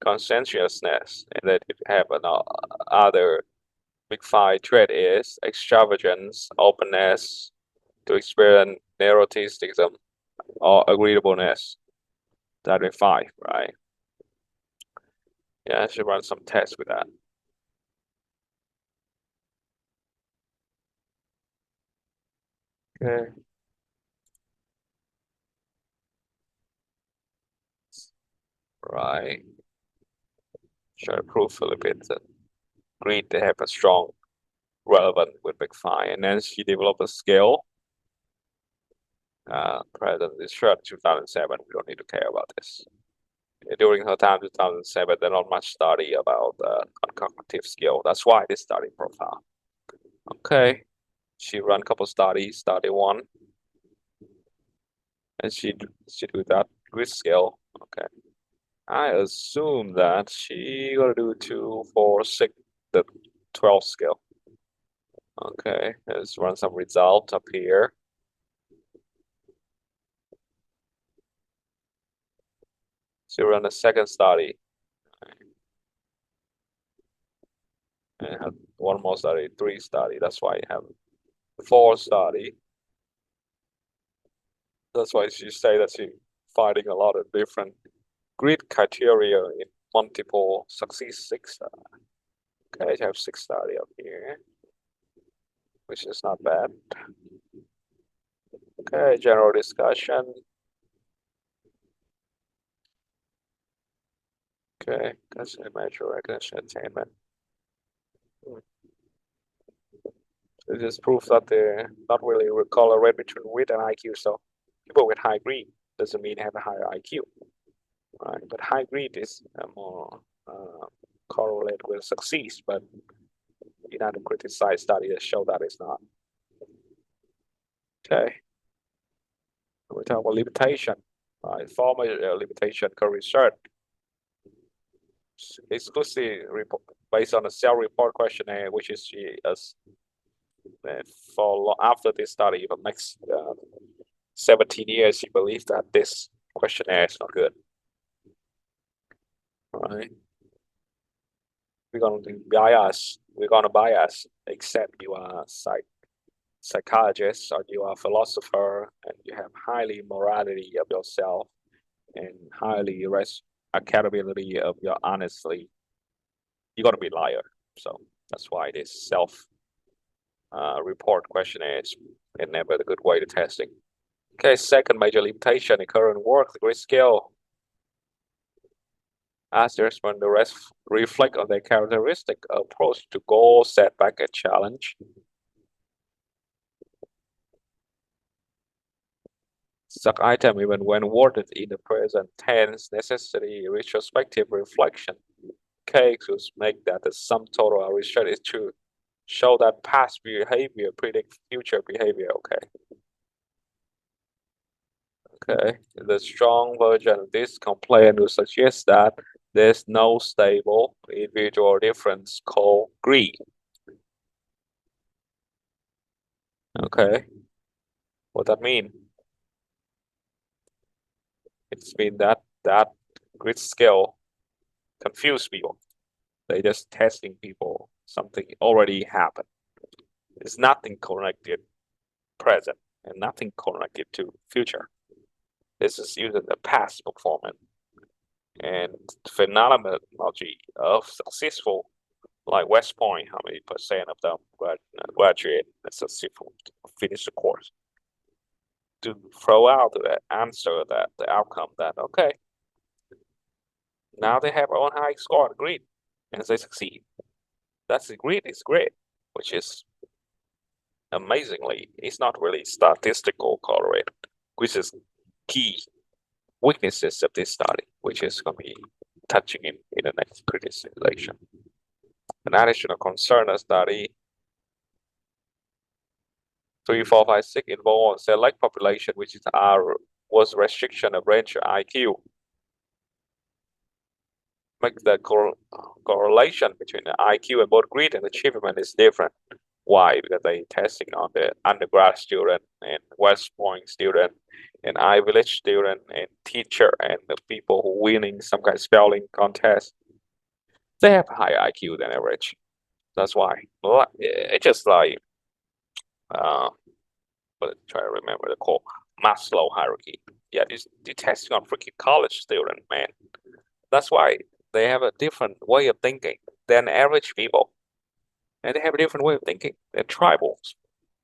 conscientiousness, and that you have another Big Five trait is extravagance, openness to experience neuroticism, or agreeableness. That is five, right? Yeah, I should run some tests with that. Okay. Right. Should prove a little bit that greed they have a strong relevant with Big Five, and then she developed a skill. Present is short 2007. We don't need to care about this. During her time 2007, there's not much study about cognitive skill. That's why this study profile. Okay, she run a couple studies. Study one, and she do that grid skill. Okay, I assume that she gonna do 2, 4, 6, the 12 skill. Okay, let's run some result up here. So run a second study. And have one more study, 3 study. That's why you have 4 study. That's why she say that she finding a lot of different grid criteria in multiple success 6. Okay, I have 6 study up here, which is not bad. Okay, general discussion. Okay, that's a major recognition attainment. It just proves that they not really correlate between wit and IQ. So people with high greed doesn't mean have a higher IQ, right? But high greed is more correlate with success. But you know, to criticize study that show that it's not. Okay, we talk about limitation. Right, formal limitation co-research exclusively based on a self-report questionnaire, which is for after this study for next 17 years, she believes that this questionnaire is not good. Right? We're gonna bias. We're gonna bias, except you are psychologist or you are a philosopher and you have highly morality of yourself and highly accountability of your honestly. You're gonna be a liar. So that's why this self report questionnaire is never a good way to testing. Okay, second major limitation in current work, the grid scale. Askers when the rest reflect on their characteristic approach to goal, setback, and challenge. Such item, even when worded in the present tense, necessity retrospective reflection. Okay, to make that the sum total of research is true. Show that past behavior predict future behavior. Okay. Okay, the strong version of this complaint will suggest that there's no stable individual difference called greed. Okay, what that mean? It's mean that grid scale confuse people. They just testing people. Something already happened. There's nothing connected present and nothing connected to future. This is using the past performance and phenomenology of successful, like West Point, how many percent of them graduate and successful finish the course? To throw out the answer that the outcome that okay, now they have own high score in grade and they succeed. That's the grade is great, which is amazingly, it's not really statistical correlated, which is key weaknesses of this study, which is going to be touching in the next criticization. An additional concern of study 3, 4, 5, 6 involved select population, which is was restriction of range IQ. Make the correlation between the IQ and both greed and achievement is different. Why? Because they testing on the undergrad student and West Point student and Ivy League student and teacher and the people who winning some kind of spelling contest. They have a higher IQ than average. That's why. It's just like but try to remember the call Maslow hierarchy. Yeah, they're testing on freaking college student, man. That's why they have a different way of thinking than average people. And they have a different way of thinking than tribal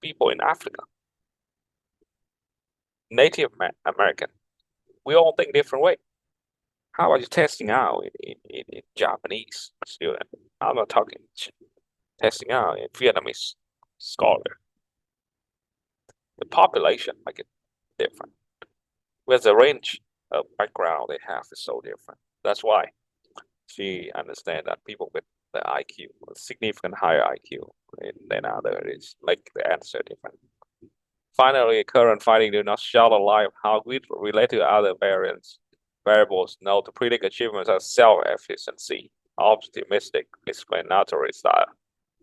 people in Africa. Native American. We all think different way. How are you testing out in Japanese student? I'm not talking testing out in Vietnamese scholar. The population make it different. With the range of background they have is so different. That's why she understands that people with the IQ, with significant higher IQ than others, make the answer different. Finally, current findings do not shed a light of how we relate to other variables known to predict achievements as self-efficiency, optimistic, explanatory style,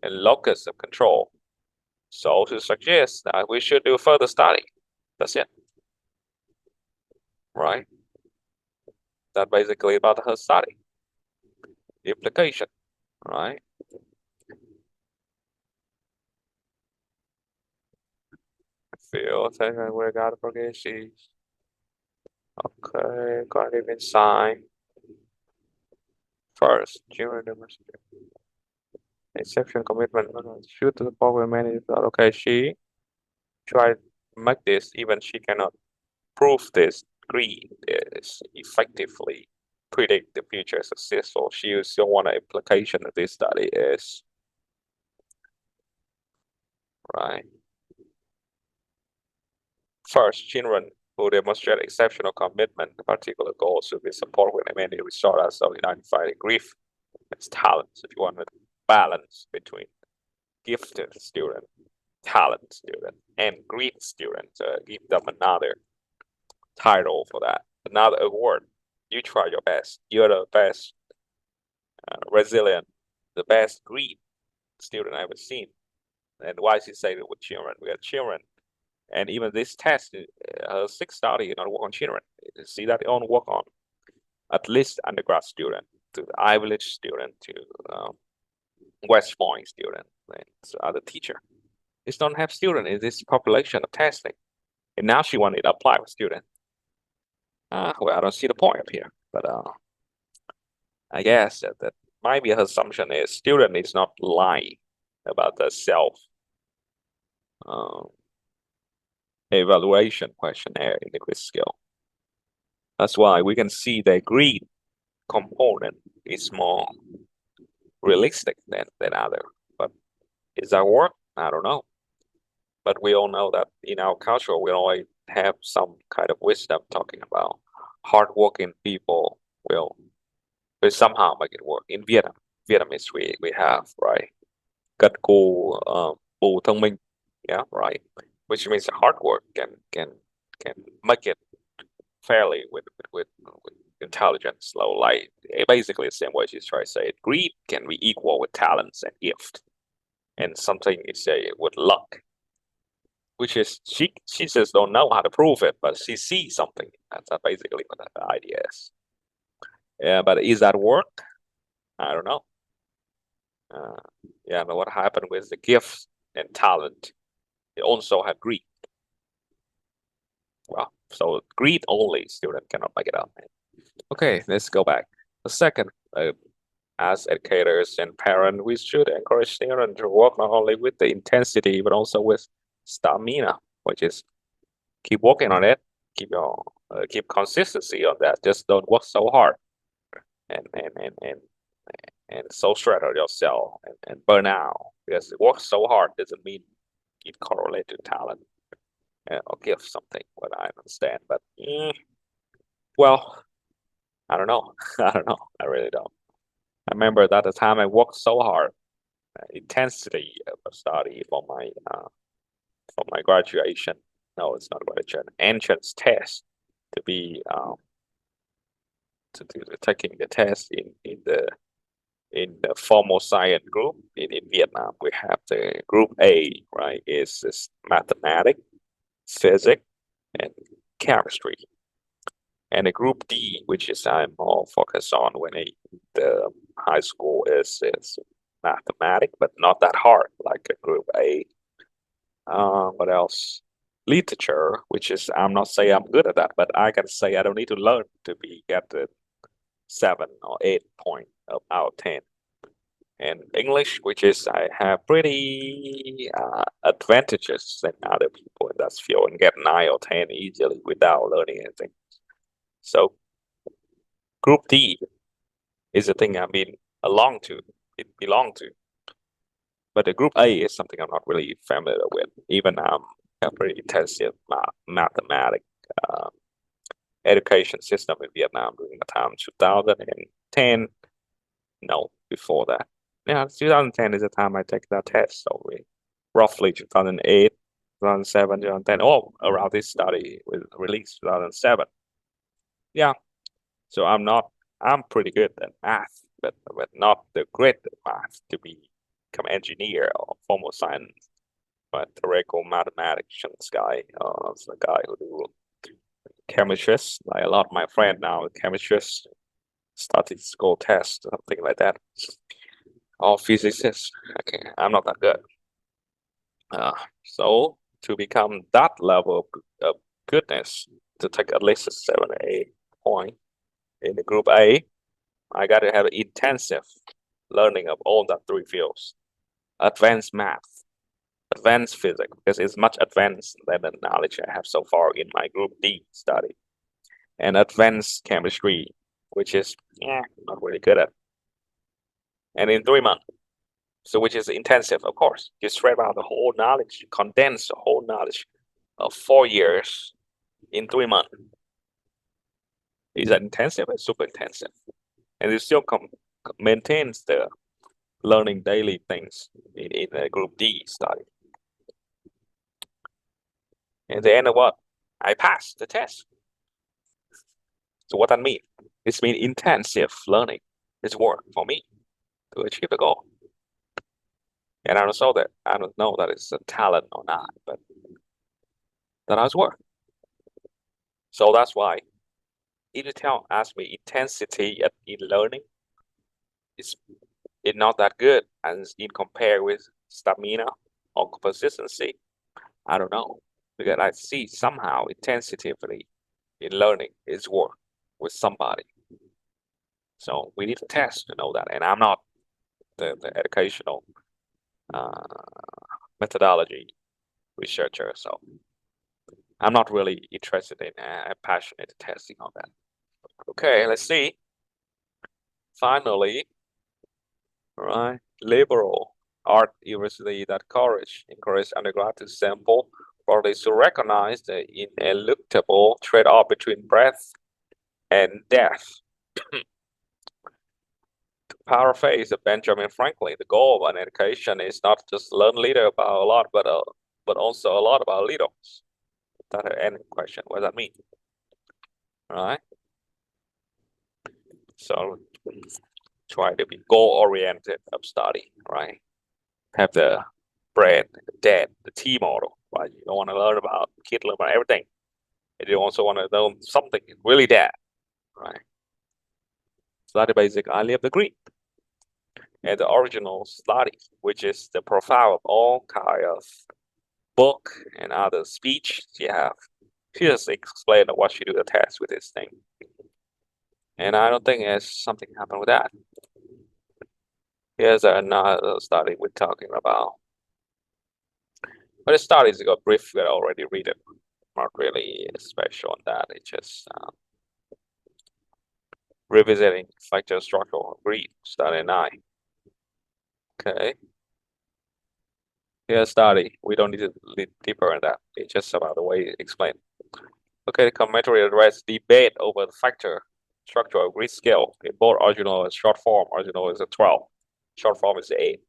and locus of control. So to suggest that we should do further study. That's it. Right? That's basically about her study. The implication, right? Feel we got to forget she's okay, got it in sign. First, junior diversity. Exception commitment shoot to the power many okay, she tried to make this, even she cannot prove this greed is effectively predict the future success. So she still want an implication of this study is right. First, children who demonstrate exceptional commitment to particular goals should be supported with many resources of identifying grief as talents. If you want to balance between gifted student, talent student, and grief student, give them another title for that, another award. You try your best. You're the best resilient, the best grief student I've ever seen. And why she say it with children? We have children. And even this test, sixth study, not work on children. See that they only work on at least undergrad student, to the Ivy League student, to West Point student, and so other teacher. It's don't have student in this population of testing. And now she wanted to apply with student. Well, I don't see the point up here, but I guess that might be her assumption is student is not lying about the self evaluation questionnaire in the quiz skill. That's why we can see the greed component is more realistic than other. But is that work? I don't know. But we all know that in our culture, we always have some kind of wisdom talking about hardworking people will somehow make it work. In Vietnamese we have, right? Gật cù, bù thông minh. Yeah, right. Which means hard work can make it fairly with intelligence. So like basically the same way she's trying to say it. Greed can be equal with talents and gift, and something you say with luck, which is she just don't know how to prove it, but she sees something. That's basically what the idea is. Yeah, but is that work? I don't know. Yeah, but what happened with the gift and talent? They also have greed. Well, so greed only student cannot make it up. Okay, let's go back. The second, as educators and parents, we should encourage students to work not only with the intensity but also with stamina, which is keep working on it, keep consistency on that. Just don't work so hard and so stressed out yourself and burn out, because work so hard doesn't mean it correlates to talent or give something. What I understand, but Well, I don't know. I don't know. I really don't. I remember that the time I worked so hard, intensity of study for my graduation. No, it's not graduation. Entrance test to be to do taking the test in the formal science group in Vietnam. We have the group A, right? Is mathematics, physics, and chemistry. And the group D, which is I'm more focused on when the high school is mathematics, but not that hard like a group A. What else? Literature, which is I'm not saying I'm good at that, but I can say I don't need to learn to be at the 7 or 8 point out of 10. And English, which is I have pretty advantages than other people in that field and get 9 or 10 easily without learning anything. So group D is the thing I've been belong to. But the group A is something I'm not really familiar with. Even a pretty intensive mathematics education system in Vietnam during the time 2010. No, before that. Yeah, 2010 is the time I take that test. So roughly 2008, 2007, 2010. Oh, around this study was released 2007. Yeah. So I'm pretty good at math, but not the great at math to become engineer or formal science. But theoretical mathematicians guy, the guy who do chemists, like a lot of my friend now, chemists, statistical test, something like that. Or physicists. Okay, I'm not that good. So to become that level of goodness, to take at least a 7 or 8 point in the group A, I got to have intensive learning of all that 3 fields. Advanced math, advanced physics, because it's much advanced than the knowledge I have so far in my group D study. And advanced chemistry, which is not really good at. And in 3 months. So which is intensive, of course. You spread out the whole knowledge, condense the whole knowledge of 4 years in 3 months. Is that intensive? It's super intensive. And it still maintains the learning daily things in a group D study. And the end of what? I passed the test. So what that means? It means intensive learning is work for me to achieve the goal. And I don't know that it's a talent or not, but that has worked. So that's why if you ask me intensity in learning, it's not that good and in compare with stamina or consistency. I don't know, because I see somehow intensity in learning is work with somebody. So we need to test to know that. And I'm not the educational methodology researcher, so I'm not really interested in passionate testing on that. Okay, let's see. Finally, right, liberal art university that encourage undergrad to sample broadly to recognize the ineluctable trade-off between breadth and depth. To paraphrase Benjamin Franklin, the goal of an education is not just learn little about a lot, but also a lot about littles. That's an end question. What does that mean? All right. So try to be goal-oriented of study, right? Have the bread, the dead, the T model, right? You don't want to learn about learn about everything. And you also want to know something really dead, right? So that's the basic idea of the Greek. And the original study, which is the profile of all kind of book and other speech you have. She just explained what she do the test with this thing. And I don't think there's something happened with that. Here's another study we're talking about. But the studies got brief, we already read it. Not really special on that. It's just revisiting factor structural greed, study 9. Okay. Here's a study. We don't need to read deeper in that. It's just about the way it explained. Okay, the commentary address debate over the factor structure of grid scale in both original and short form. Original is a 12, short form is 8.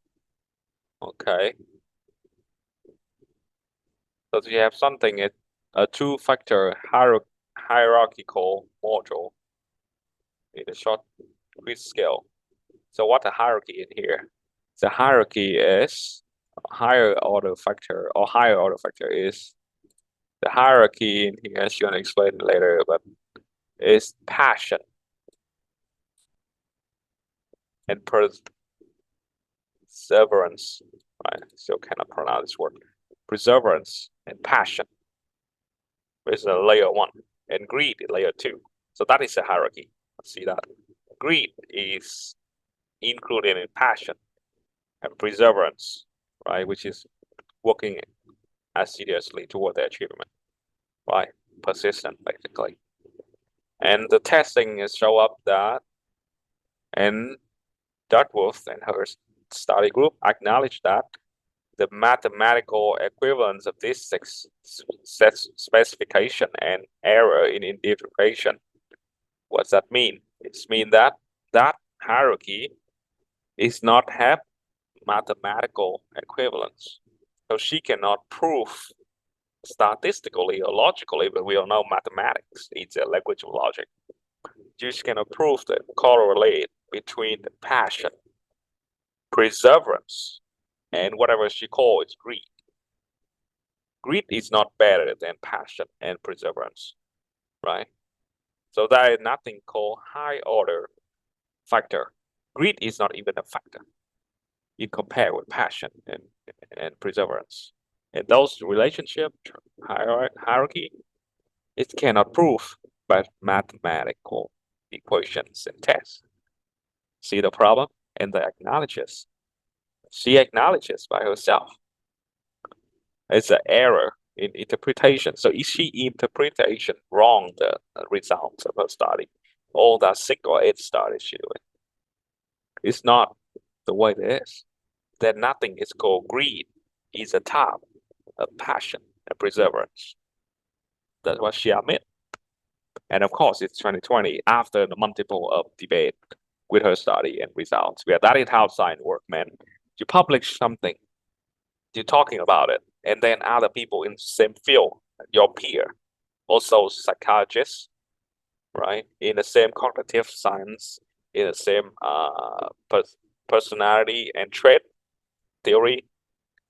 Okay. So you have something, a two-factor hierarchical module in the short grid scale. So what the hierarchy in here? The hierarchy is higher order factor, or higher order factor is the hierarchy in here, as you're gonna explain later, but is passion and perseverance. Right? Still cannot pronounce this word. Perseverance and passion is a layer 1, and greed is layer 2. So that is a hierarchy. See that? Greed is included in passion and perseverance, right? Which is working assiduously toward the achievement, right? Persistent, basically. And the testing is show up that, and Duckworth and her study group acknowledge that the mathematical equivalence of this specification and error in interpretation. What's that mean? It means that that hierarchy is not have mathematical equivalence. So she cannot prove statistically or logically, but we all know mathematics is a language of logic. You cannot prove the correlate between the passion, perseverance, and whatever she calls greed. Greed is not better than passion and perseverance, right? So there is nothing called high order factor. Greed is not even a factor in compare with passion and perseverance. And those relationship hierarchy, it cannot prove by mathematical equations and tests. See the problem? And they acknowledges. She acknowledges by herself. It's an error in interpretation. So if she interpretation wrong the results of her study, all that 6 or 8 studies she doing, it's not the way it is. Then nothing is called greed. It's a type of passion and perseverance. That's what she admit. And of course, it's 2020 after the multiple of debate with her study and results. That is how science works, man. You publish something, you're talking about it, and then other people in the same field, your peer, also psychologists, right, in the same cognitive science, in the same personality and trait theory,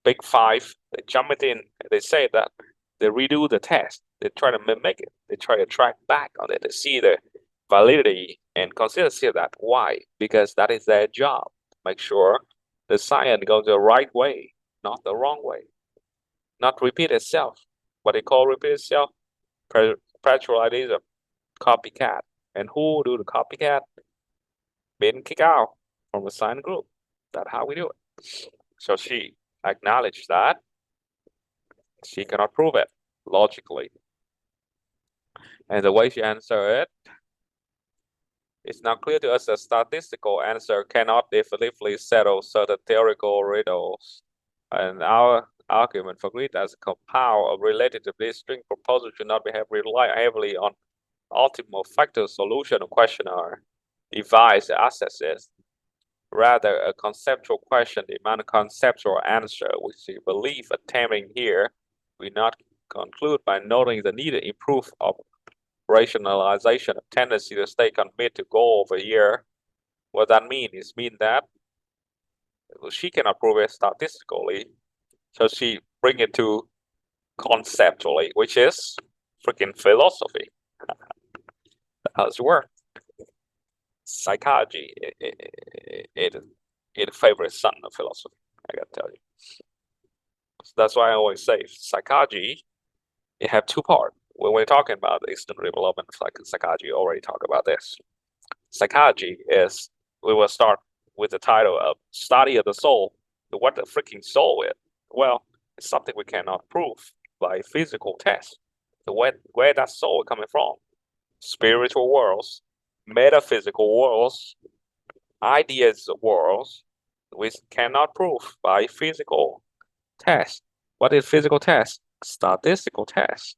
big 5, they jump it in, they say that they redo the test, they try to mimic it, they try to track back on it to see the validity and consistency of that. Why? Because that is their job. Make sure the science goes the right way, not the wrong way. Not repeat itself. What they call repeat itself, perpetualism, copycat. And who do the copycat? Been kicked out from the science group. That's how we do it. So she acknowledged that she cannot prove it logically. And the way she answered it, it's not clear to us that statistical answer cannot definitively settle certain theoretical riddles. And our argument for greed as a compound of relatively string proposals should not be rely heavily on optimal factor solution of questionnaire device assesses. Rather, a conceptual question demand a conceptual answer, which we believe attempting here, we not conclude by noting the needed improve of rationalization of tendency to stay committed to goal over here. What that means is that she cannot prove it statistically, so she bring it to conceptually, which is freaking philosophy. That's work. Psychology, it favors son of philosophy. I gotta tell you. So that's why I always say psychology. It have 2 parts. When we're talking about external development, like psychology, already talk about this. Psychology is, we will start with the title of study of the soul. What the freaking soul is? Well, it's something we cannot prove by physical tests. So where that soul is coming from? Spiritual worlds, metaphysical worlds, ideas worlds, we cannot prove by physical tests. What is physical test? Statistical test.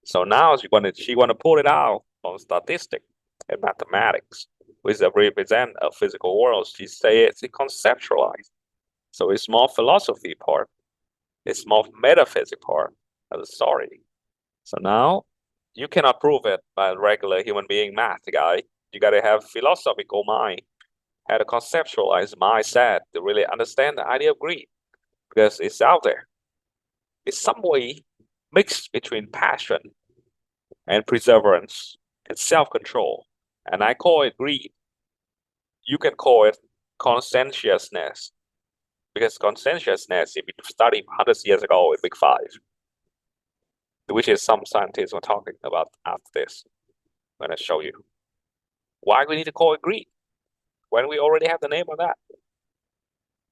So now she want to pull it out on statistics and mathematics, which represent a physical world. She say it's conceptualized. So it's more philosophy part. It's more metaphysics part of the story. So now you cannot prove it by regular human being math, guy. You got to have philosophical mind, have a conceptualized mindset to really understand the idea of greed, because it's out there. It's some way mixed between passion and perseverance and self-control. And I call it greed. You can call it conscientiousness, because conscientiousness, if you study hundreds of years ago in Big Five, which is some scientists were talking about after this, I'm going to show you. Why we need to call it greed when we already have the name of that?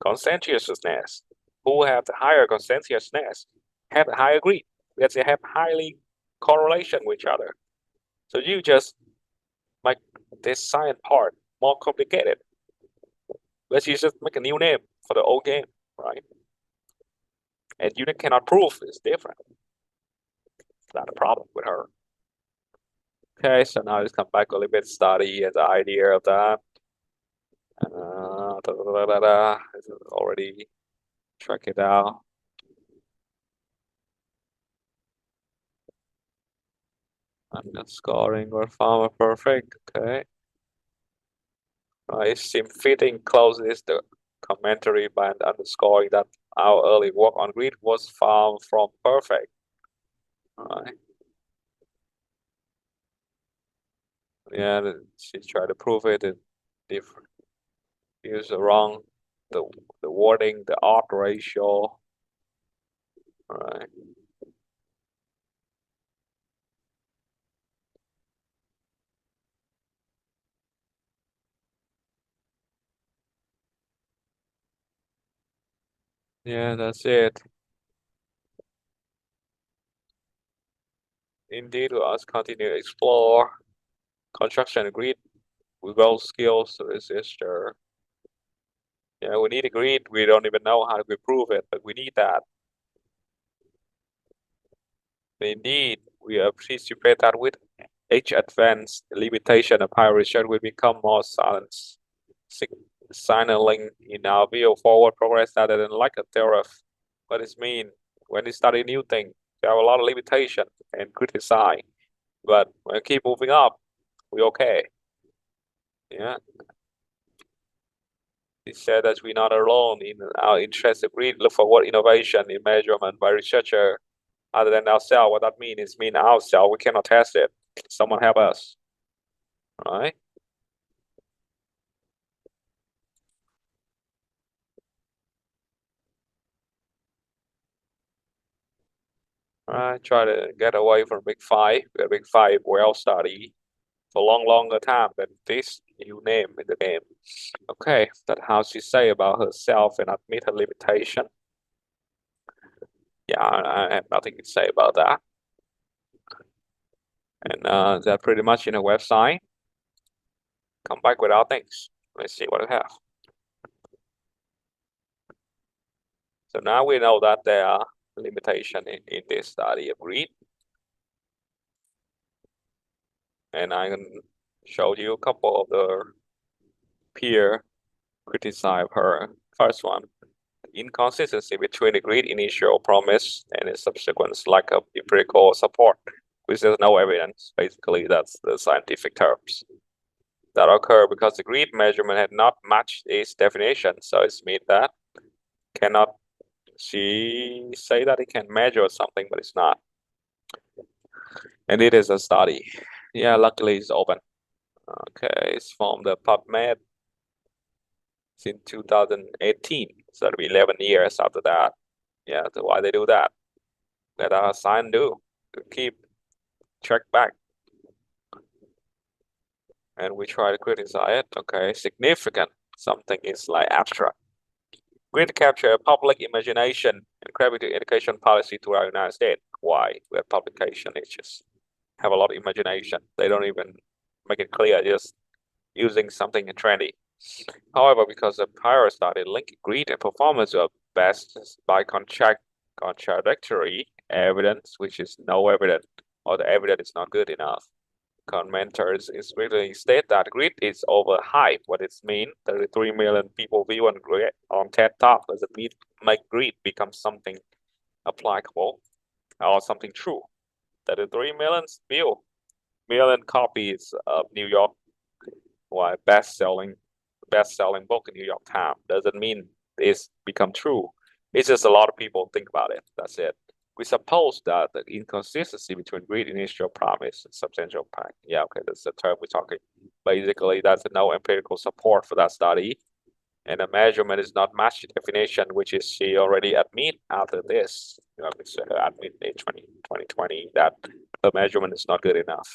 Conscientiousness. Who have the higher conscientiousness have the higher greed, because they have highly correlation with each other. So you just make this science part more complicated. Let's just make a new name for the old game, right? And you cannot prove it's different. It's not a problem with her. Okay, so now let's come back a little bit, study the idea of that. Already check it out. And the scoring or farmer perfect. Okay. It seems fitting closes the commentary by underscoring that our early work on greed was far from perfect. Right. Yeah, she tried to prove it in different. Use the wrong, the wording, the odd ratio. Right. Yeah, that's it. Indeed, we must continue to explore construction grid with both skills to resistor. Yeah, we need a grid. We don't even know how to prove it, but we need that. Indeed, we anticipate that with each advance, the limitation of higher research will become more signaling in our view forward progress rather than like a tariff. What does it mean? When you study new thing, there are a lot of limitation and criticize. But when we keep moving up, we okay. Yeah. He said that we're not alone in our interest to look for what innovation in measurement by researcher other than ourselves. What that means is mean ourselves. We cannot test it. Someone help us. Right? Right. Try to get away from Big Five. The Big Five well study for longer time than this new name in the game. Okay, that's how she say about herself and admit her limitation. Yeah, I have nothing to say about that. And that's pretty much in the website. Come back with our things. Let's see what we have. So now we know that there are limitations in this study of greed. And I can show you a couple of the peer criticize her. First one, inconsistency between the greed initial promise and its subsequent lack of empirical support, which there's no evidence. Basically, that's the scientific terms that occur because the greed measurement had not matched its definition. So it's mean that cannot she say that it can measure something, but it's not. And it is a study. Yeah, luckily it's open. Okay, it's from the PubMed since 2018. So it'll be 11 years after that. Yeah, so why they do that? Let our sign do to keep track back. And we try to criticize it. Okay, significant. Something is like abstract. Great capture public imagination and creative education policy to our United States. Why? We have publication, it's just have a lot of imagination. They don't even make it clear, just using something trendy. However, because the prior study linked greed and performance are best by contradictory evidence, which is no evidence. or the evidence is not good enough. Commenters is really state that greed is overhyped. What it means, 33 million people view on TED Talk. Does it mean make greed become something applicable or something true? 33 million copies of New York best-selling book in New York Times. Doesn't mean it's become true. It's just a lot of people think about it. That's it. We suppose that the inconsistency between greed, initial promise, and substantial impact. Yeah, okay, that's the term we're talking. Basically, that's no empirical support for that study. And the measurement is not matched definition, which is she already admit after this. Admit in 2020 that the measurement is not good enough.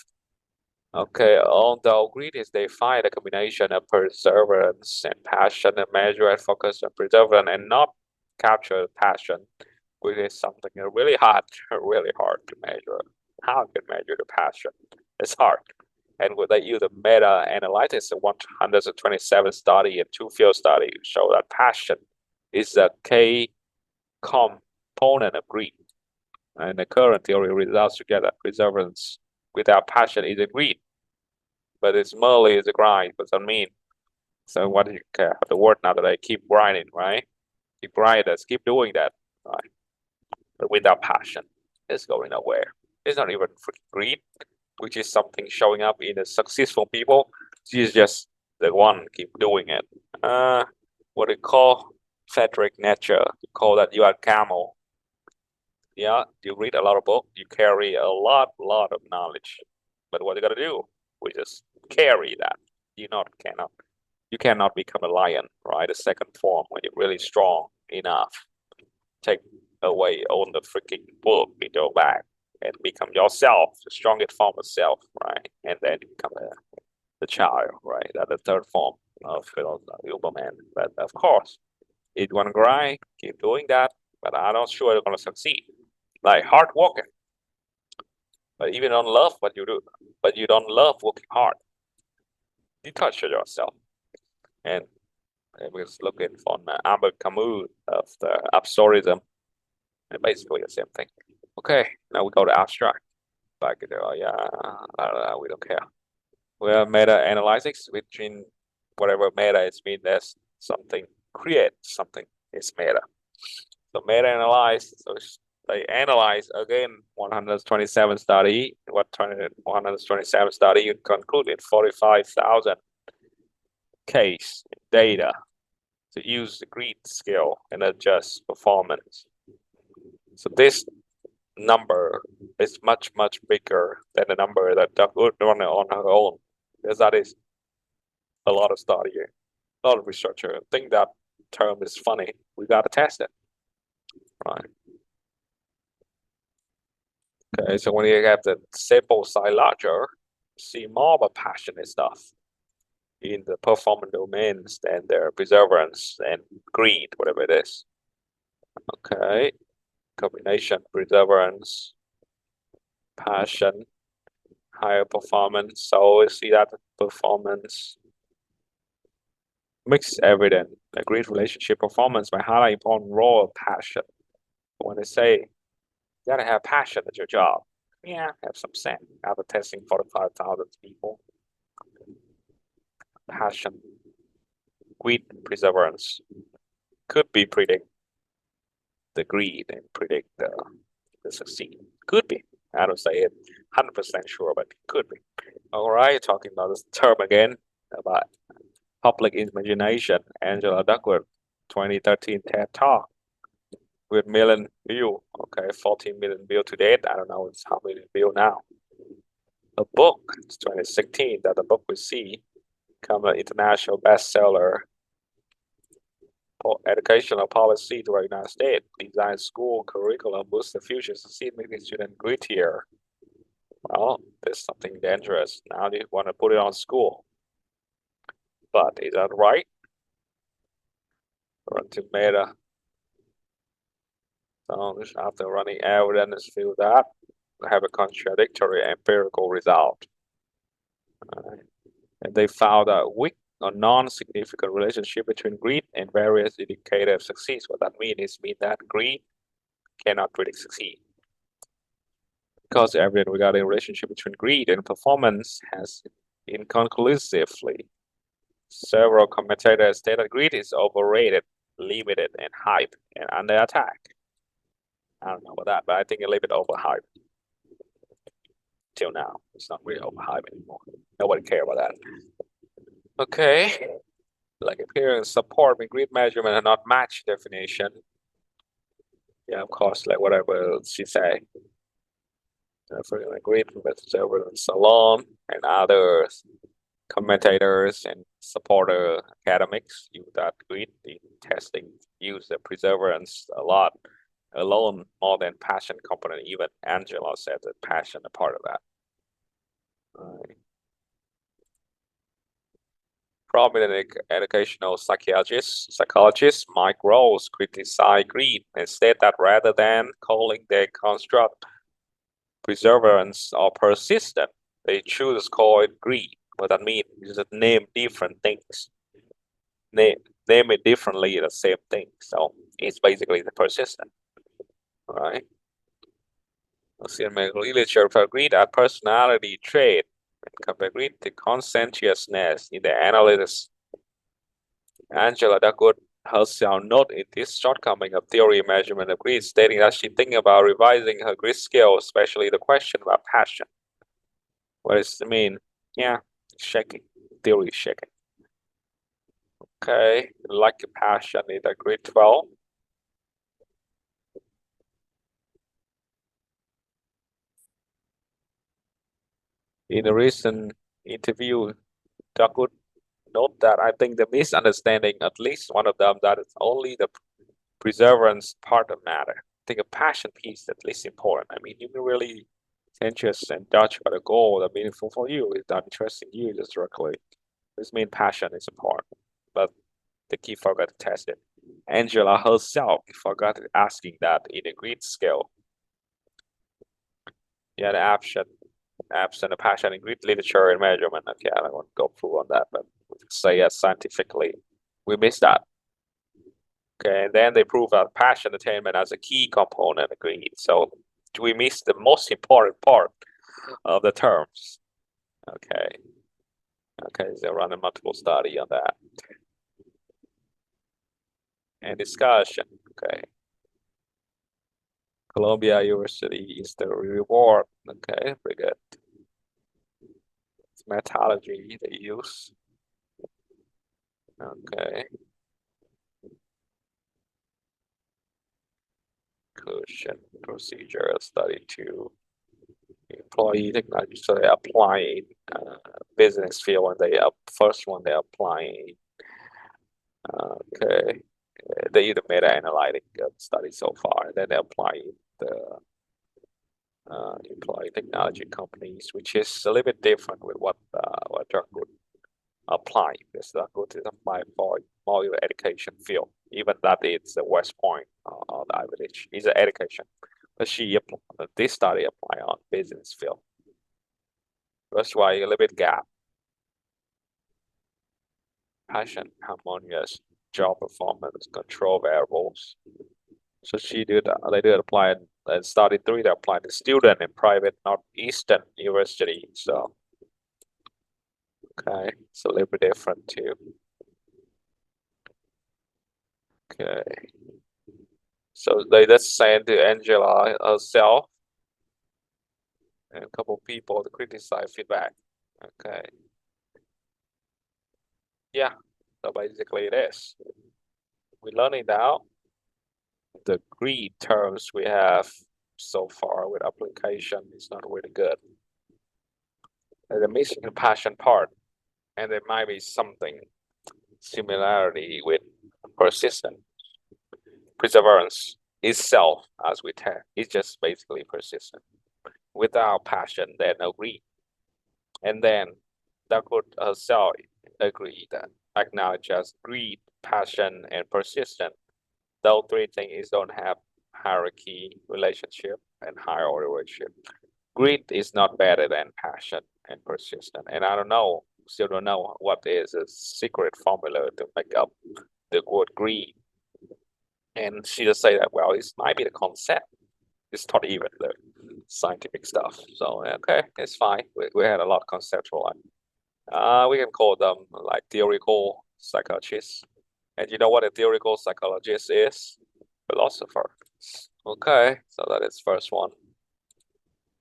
Okay, although greed is defined a combination of perseverance and passion, and measure and focus on perseverance and not capture passion, which is something really hard to measure. How can measure the passion? It's hard. And when they use the meta-analysis of 127 study and 2 field studies show that passion is a key component of greed. And the current theory results together perseverance without passion is a greed, but it's merely is a grind. What does that mean? So what do you care? The word now that I keep grinding, right? Keep grinding, keep doing that, right? But without passion, it's going nowhere. It's not even greed, which is something showing up in the successful people. She's just the one keep doing it. What do you call Frederick Nietzsche? You call that you are camel. Yeah, you read a lot of books, you carry a lot of knowledge. But what you gotta do? We just carry that. You cannot become a lion, right? A second form when you're really strong enough. Take away all the freaking book in your bag and become yourself, the strongest form of self, right? And then you become the child, right? That's the third form of Huberman. But of course, if you want to grind, keep doing that. But I'm not sure you're going to succeed. Like hard working. But even don't love what you do, but you don't love working hard, you torture yourself. And I was looking for Albert Camus of the absurdism, and basically the same thing. Okay, now we go to abstract. Back there, we don't care. We have meta-analysis, which in whatever meta is mean there's something create something is meta. So meta-analyze, so they analyze again 127 study. 127 study you concluded 45,000 case data to use the greed scale and adjust performance. So this number is much bigger than the number that Duckworth run on her own, because that is a lot of study, a lot of researcher think that term is funny. We gotta test it, right? Okay, so when you have the sample size larger, see more of a passionate stuff in the performance domains than their perseverance and greed, whatever it is. Okay, combination perseverance, passion, higher performance. So we see that performance mixed evident, a great relationship performance by highlighting important role of passion. When they say you gotta have passion at your job, yeah, have some sense. After testing 45,000 people, passion, greed, perseverance could be predict the greed and predict the succeed. Could be. I don't say it 100% sure, but it could be. All right, talking about this term again about public imagination. Angela Duckworth, 2013 TED Talk with million view. Okay, 14 million view to date. I don't know it's how many view now. A book, it's 2016 that the book we see become an international bestseller. Educational policy to the United States, design school curriculum, boost the future, succeed, making students grittier. Well, there's something dangerous. Now they want to put it on school. But is that right? Run to meta. So after running evidence, feel that have a contradictory empirical result. And they found a weak or non-significant relationship between greed and various indicators of success. What that means is that greed cannot predict succeed. because evidence regarding relationship between greed and performance has inconclusively. Several commentators state that greed is overrated, limited, and hyped, and under attack. I don't know about that, but I think a little bit overhyped. Till now, it's not really overhyped anymore. Nobody care about that. Okay, like appearance, support, and greed measurement are not match definition. Yeah, of course, like whatever she say. For greed with Salon and others commentators and supporter academics use that greed in testing, use the perseverance a lot alone more than passion component. Even Angela said that passion a part of that. Prominent educational psychologist Mike Rose criticized greed and said that rather than calling the construct perseverance or persistent, they choose to call it greed. What that means is that name different things. Name it differently, the same thing. So it's basically the persistent. All right. Medical literature agreed that personality trait agreed to conscientiousness in the analysis. Angela Duckworth herself noted in this shortcoming of theory measurement of greed, stating that she thinking about revising her greed skill, especially the question about passion. What does it mean? Yeah, shaking. Theory is shaking. Okay, like a passion in the grade 12. In a recent interview, Duckwood note that I think the misunderstanding, at least one of them, that it's only the perseverance part of matter. I think a passion piece at least important. I mean, you can really interested and judge about a goal that meaningful for you is not interesting you just directly. This means passion is important, but the key forgot to test it. Angela herself forgot asking that in a grid scale. Yeah, the absent of passion in grid literature and measurement. Okay, I don't want to go through on that, but say yes, scientifically, we missed that. Okay, and then they prove that passion attainment as a key component of greed. So we miss the most important part of the terms. Okay. Okay, so they're running multiple study on that. And discussion. Okay. Columbia University is the reward. Okay, pretty good. It's methodology they use. Okay. Conclusion procedure study 2. Employee technology. So they apply business field when they first one they apply. Okay. They either meta-analytic study so far, then they apply the employee technology companies, which is a little bit different with what Dirk would apply. Because Dirk would apply for more education field, even that it's the West Point or the Ivy League is an education, but this study apply on business field. That's why a little bit gap. Passion, harmonious job performance, control variables. So they did apply and study 3 to apply to student in private Northeastern University. So okay, it's a little bit different too. Okay. So they just sent to Angela herself and a couple of people to criticize feedback. Okay. Yeah, so basically it is. We're learning now the greed terms we have so far with application is not really good. They're missing the passion part, and there might be something similarity with persistent. Perseverance itself, as we tell, is just basically persistent. Without passion, there's no greed. And then Duckworth herself agree that acknowledge as greed, passion, and persistent. Those 3 things don't have hierarchy relationship and higher order relationship. Greed is not better than passion and persistent. And I still don't know what is a secret formula to make up the word greed. And she just say that, well, it might be the concept. It's not even the scientific stuff. So okay, it's fine. We had a lot of conceptual. We can call them like theoretical psychologists. And you know what a theoretical psychologist is? Philosopher. Okay, so that is first one.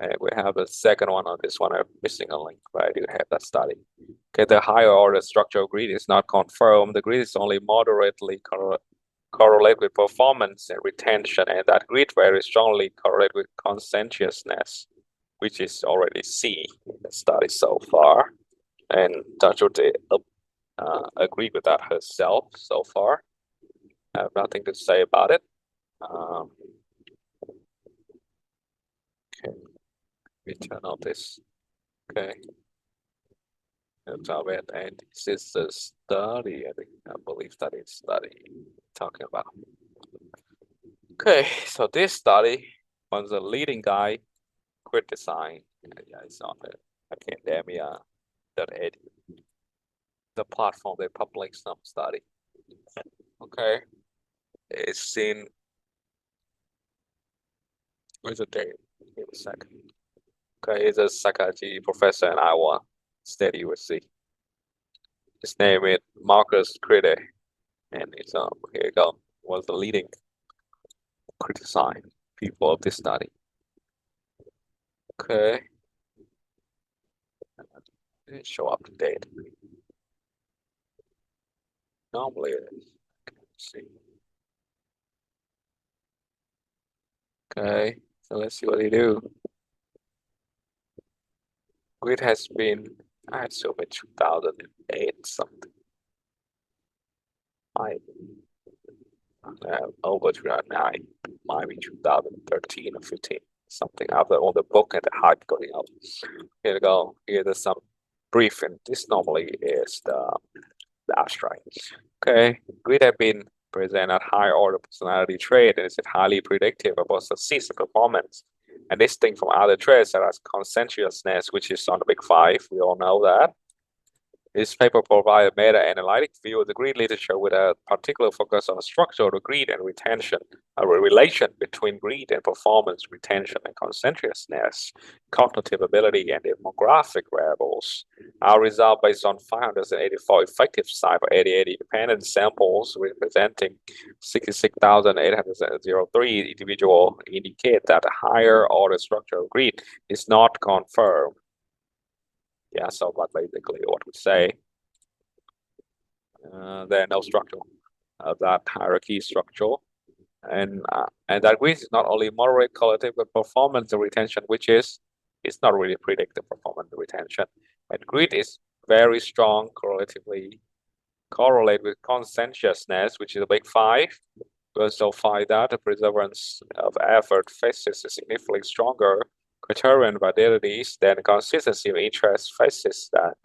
And we have the second one on this one. I'm missing a link, but I do have that study. Okay, the higher order structure of greed is not confirmed. The greed is only moderately correlate with performance and retention, and that greed very strongly correlate with conscientiousness, which is already C in the study so far. And Dr. agreed with that herself so far. I have nothing to say about it. Okay, we turn on this. Okay. And this is the study. I believe that is study talking about. Okay, so this study was a leading guy criticizing. Yeah, it's on the academia.edu, the platform they publish some study. Okay, it's in. Where's the date? Give a second. Okay, he's a psychology professor in Iowa State University. His name is Marcus Crede, and it's here you go. Was the leading criticizing people of this study. Okay, didn't show up to date. Normally it is. Let's see. Okay, so let's see what they do. Grid has been, I assume in 2008 something. Over 2009, might be 2013 or 15, something after all the book and the hype going up. Here we go. Here's some briefing. This normally is the abstract. Okay, grid have been present at higher order personality trait and is highly predictive about success and performance. And distinct from other traits such as conscientiousness, which is on the big five. We all know that. This paper provides a meta-analytic view of the greed literature with a particular focus on the structure of the greed and retention, a relation between greed and performance, retention, and conscientiousness, cognitive ability, and demographic variables. Our result based on 584 effective cyber 88 independent samples representing 66,803 individuals indicate that a higher order structure of greed is not confirmed. Yeah, so but basically what we say, there are no structure of that hierarchy structure, and that greed is not only moderate correlative with performance and retention, which is it's not really predictive performance and retention, and greed is very strong correlatively correlate with conscientiousness, which is a big five. We also find that the perseverance of effort faces a significantly stronger criterion validities than consistency of interest faces that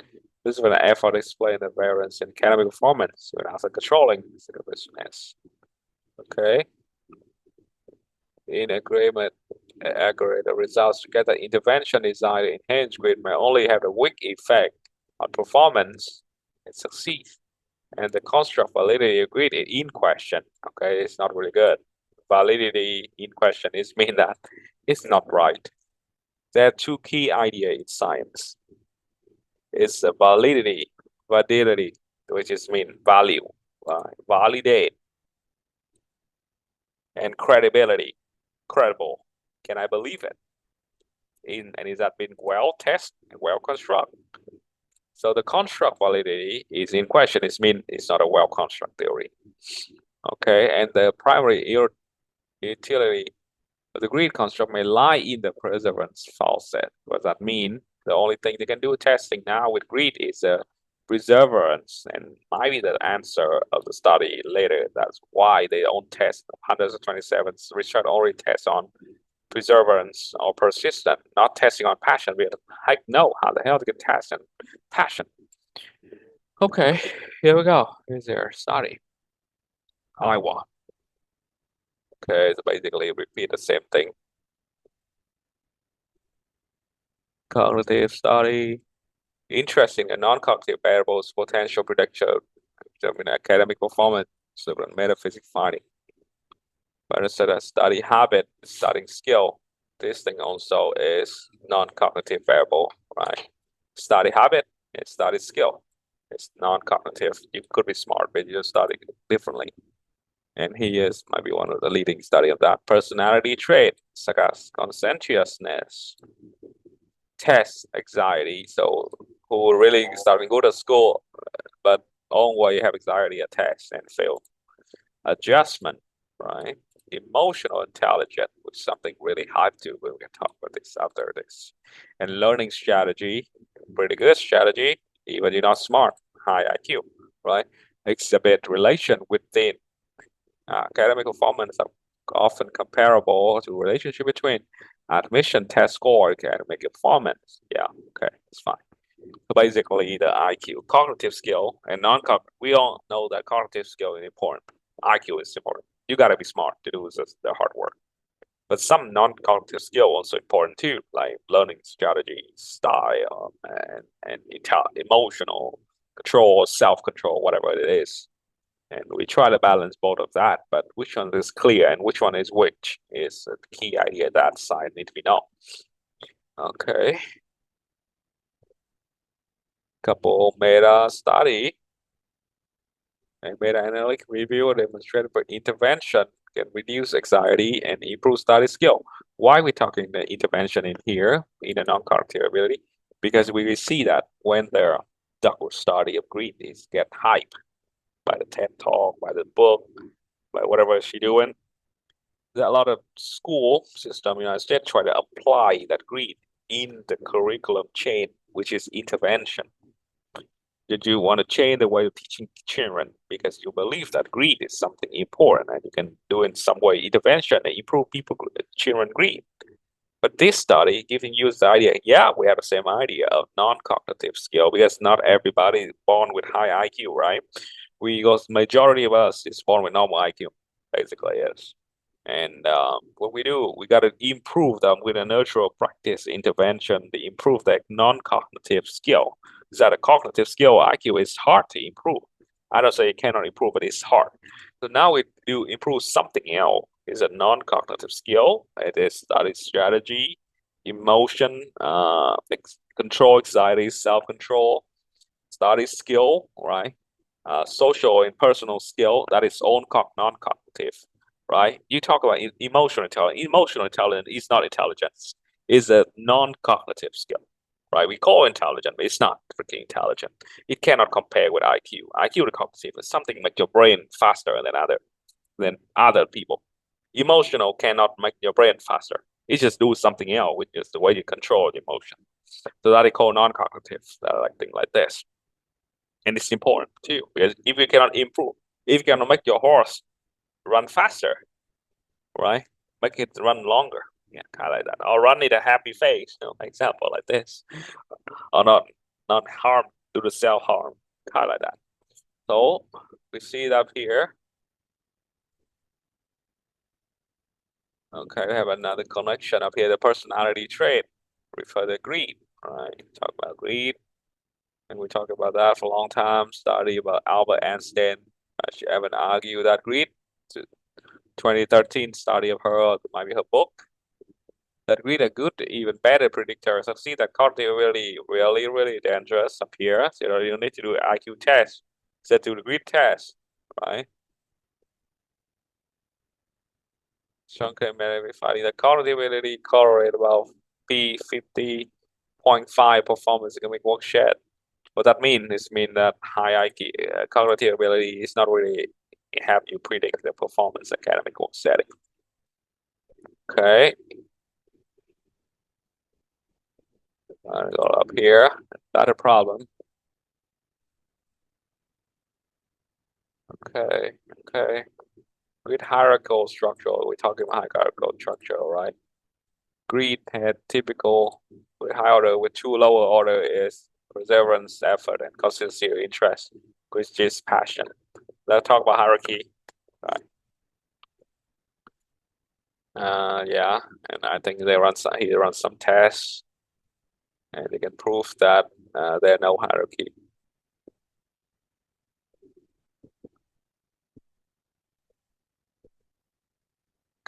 this is when the effort explain the variance in academic performance when after controlling seriousness. Okay. In agreement, aggregate the results together. Intervention designed to enhance grid may only have a weak effect on performance and succeed. And the construct validity of grid is in question. Okay, it's not really good. Validity in question is mean that it's not right. There are two key ideas in science. It's a validity, which is mean value, validate, and credibility, credible. Can I believe it? And is that been well tested and well constructed? So the construct validity is in question. It means it's not a well constructed theory. Okay, and the primary utility of the greed construct may lie in the perseverance facet. What does that mean? The only thing they can do testing now with greed is perseverance, and might be the answer of the study later. That's why they don't test 127 research only tests on perseverance or persistent, not testing on passion. We heck no, how the hell to get test on passion? Okay, here we go. Here's their study. Iowa. Okay, so basically repeat the same thing. Cognitive study. Interesting and non-cognitive variables, potential prediction, academic performance, metaphysics finding. But instead of study habit, studying skill. this thing also is non-cognitive variable, right? Study habit and study skill. It's non-cognitive. You could be smart, but you study differently. And he is might be one of the leading study of that. Personality trait, such as conscientiousness, test anxiety. So who really starting good at school, but always have anxiety at tests and fail. Adjustment, right? Emotional intelligence, which is something really hard to. We're going to talk about this after this. And learning strategy, pretty good strategy, even you're not smart, high IQ, right? Exhibit relation within academic performance are often comparable to relationship between admission test score and academic performance. Yeah, okay, it's fine. So basically, the IQ, cognitive skill, and non-cognitive. We all know that cognitive skill is important. IQ is important. You got to be smart to do the hard work. But some non-cognitive skill also important too, like learning strategy, style, and emotional control, self-control, whatever it is. And we try to balance both of that, but which one is clear and which one is which is the key idea that side need to be known. Okay. Couple meta study and meta-analytic review demonstrated for intervention can reduce anxiety and improve study skill. Why are we talking the intervention in here in the non-cognitive ability? Because we will see that when the Duckworth study of greed is get hyped by the TED talk, by the book, by whatever she's doing, a lot of school system in the United States try to apply that greed in the curriculum chain, which is intervention. Did you want to change the way of teaching children because you believe that greed is something important and you can do in some way intervention and improve children greed? But this study giving you the idea, yeah, we have the same idea of non-cognitive skill because not everybody is born with high IQ, right? Because majority of us is born with normal IQ, basically, yes. And what we do, we got to improve them with a nurtural practice intervention to improve that non-cognitive skill. Is that a cognitive skill IQ is hard to improve. I don't say it cannot improve, but it's hard. So now we do improve something else. It's a non-cognitive skill. It is study strategy, emotion, control, anxiety, self-control, study skill, right? Social and personal skill that is own non-cognitive, right? You talk about emotional intelligence. Emotional intelligence is not intelligence. It's a non-cognitive skill, right? We call it intelligent, but it's not freaking intelligent. It cannot compare with IQ. IQ to cognitive is something make your brain faster than other people. Emotional cannot make your brain faster. It just do something else, which is the way you control the emotion. So that is called non-cognitive, like thing like this. And it's important too, because if you cannot improve, if you cannot make your horse run faster, right? Make it run longer. Yeah, kind of like that. Or run it a happy face, example like this. Or not harm, do the self-harm, kind of like that. So we see it up here. Okay, we have another connection up here, the personality trait, refer to greed, right? Talk about greed. And we talked about that for a long time, study about Albert Einstein. She haven't argued that greed. 2013 study of her, might be her book, that greed a good, even better predictor. So see that cognitive really dangerous up here. So you need to do an IQ test. So do the greed test, right? Shankar may finding that cognitive ability correlate about P50.5 performance economic work shared. What that means is that high IQ cognitive ability is not really help you predict the performance academic work setting. Okay. I'll go up here. Not a problem. Okay. Okay. Greed hierarchical structure. We're talking about hierarchical structure, right? Greed had typical with high order with two lower order is perseverance, effort, and consistency interest, which is passion. Let's talk about hierarchy. Right. Yeah, and I think he runs some tests, and they can prove that there's no hierarchy.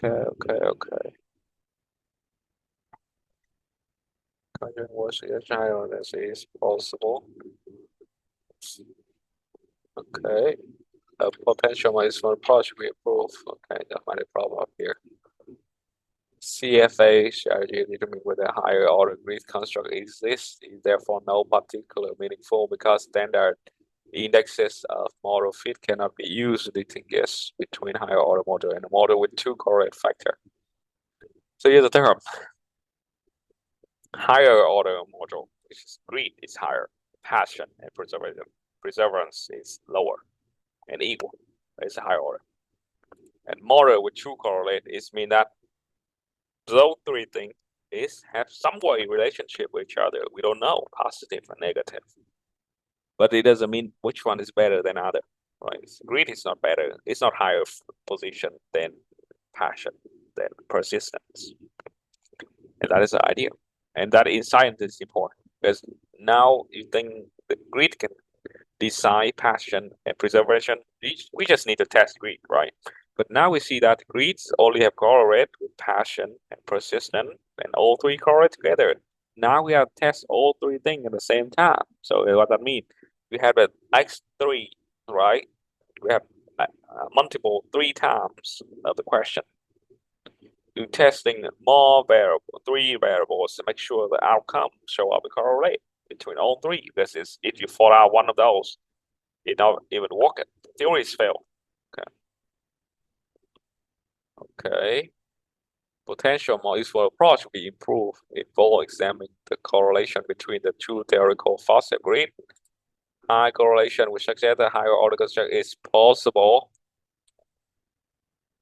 Okay. Conscientiousness is possible. Okay. A potential milestone approach we improve. Okay, that might be a problem up here. CFA strategy determined whether a higher order grid construct exists is therefore no particular meaningful because standard indexes of model fit cannot be used to distinguish between higher order model and a model with two correct factors. So here's the term. Higher order model, which is greed, is higher. Passion and perseverance is lower and equal. It's a higher order. And model with two correlate is mean that those three things have some way relationship with each other. We don't know, positive and negative. But it doesn't mean which one is better than other, right? Greed is not better. It's not higher position than passion, than persistence. And that is the idea. And that in science is important because now you think the greed can decide passion and preservation. We just need to test greed, right? But now we see that greeds only have correlate with passion and persistence, and all three correlate together. Now we have to test all three things at the same time. So what that means? We have an X3, right? We have multiple 3 times of the question. You're testing more variable, 3 variables to make sure the outcome show up and correlate between all 3. This is if you fall out one of those, it don't even work. The theory is failed. Okay. Potential more useful approach will be improved if all examine the correlation between the two theoretical facets agreed. High correlation which suggests that higher order construct is possible.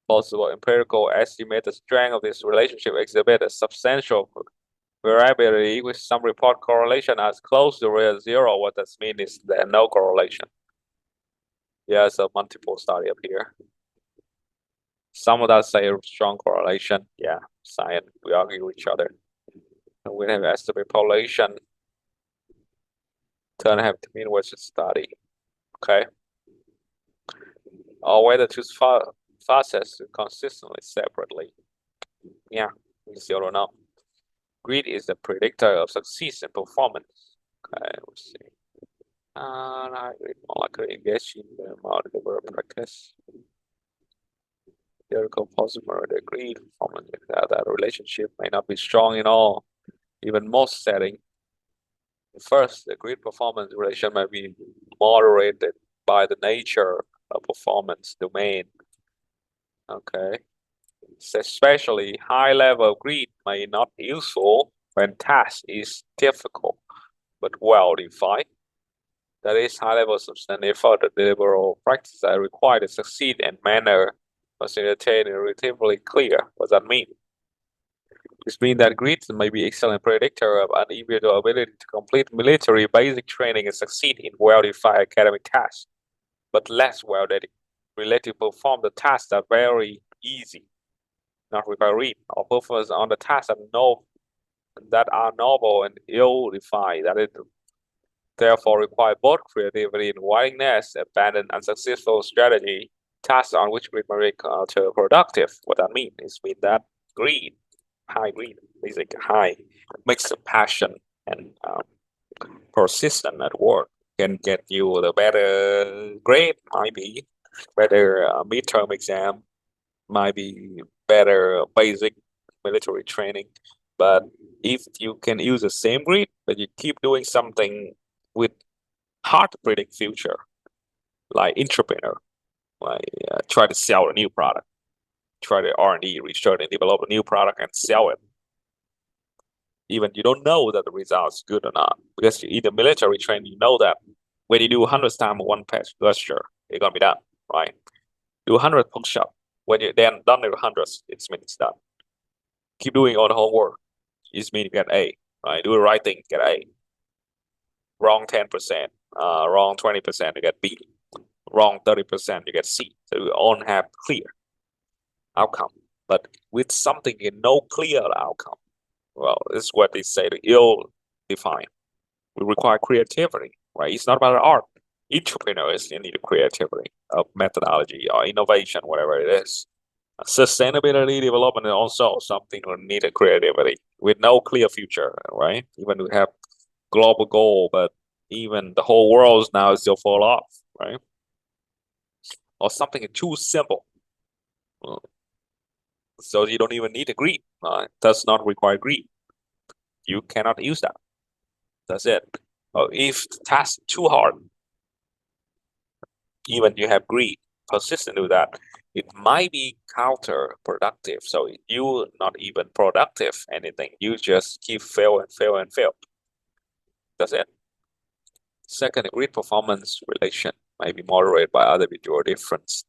Possible empirical estimate the strength of this relationship exhibit a substantial variability with some report correlation as close to real zero. What that means is there no correlation. Yeah, it's a multiple study up here. Some of that say strong correlation. Yeah, science, we argue with each other. And we have estimate population. 2.5 mean what's the study. Okay. Or whether to facets consistently separately. Yeah, we still don't know. Greed is the predictor of success and performance. Okay, let's see. I more likely engage in the multiple practice. Theoretical polymer, the greed performance, that relationship may not be strong in all, even most setting. First, the greed performance relation may be moderated by the nature of performance domain. Okay. So especially high level of greed may not be useful when task is difficult but well defined. That is high level substantive effort and deliberate practice that are required to succeed in manner facilitated and relatively clear. What does that mean? This means that greed may be excellent predictor of an individual ability to complete military basic training and succeed in well-defined academic tasks, but less well related to perform the tasks that are very easy, not require greed, or performance on the tasks that are novel and ill-defined, that it therefore require both creativity and willingness to abandon unsuccessful strategy, tasks on which greed may be counterproductive. What that means is that greed, high greed, basically high mix of passion and persistence at work can get you the better grade, might be better midterm exam, might be better basic military training. But if you can use the same grade, but you keep doing something with hard to predict future, like entrepreneur, like try to sell a new product, try to R&D, research and develop a new product and sell it. Even you don't know that the result's good or not, because in the military training, you know that when you do 100 times one gesture, it's gonna be done, right? Do 100 push-up. When you're then done with 100, it means it's done. Keep doing all the homework. It means you get A, right? Do the right thing, get A. Wrong 10%, wrong 20%, you get B. Wrong 30%, you get C. So we all have clear outcome. But with something in no clear outcome, well, this is what they say, the ill-defined. We require creativity, right? It's not about art. Entrepreneurs need creativity of methodology or innovation, whatever it is. Sustainability development is also something that needs creativity. with no clear future, right? Even we have global goal, but even the whole world now is still fall off, right? Or something too simple. So you don't even need a greed. Does not require greed. You cannot use that. That's it. If the task too hard, even you have greed, persistent with that, it might be counterproductive. So you not even productive anything. You just keep fail and fail and fail. That's it. Second, greed performance relation might be moderated by other individual difference.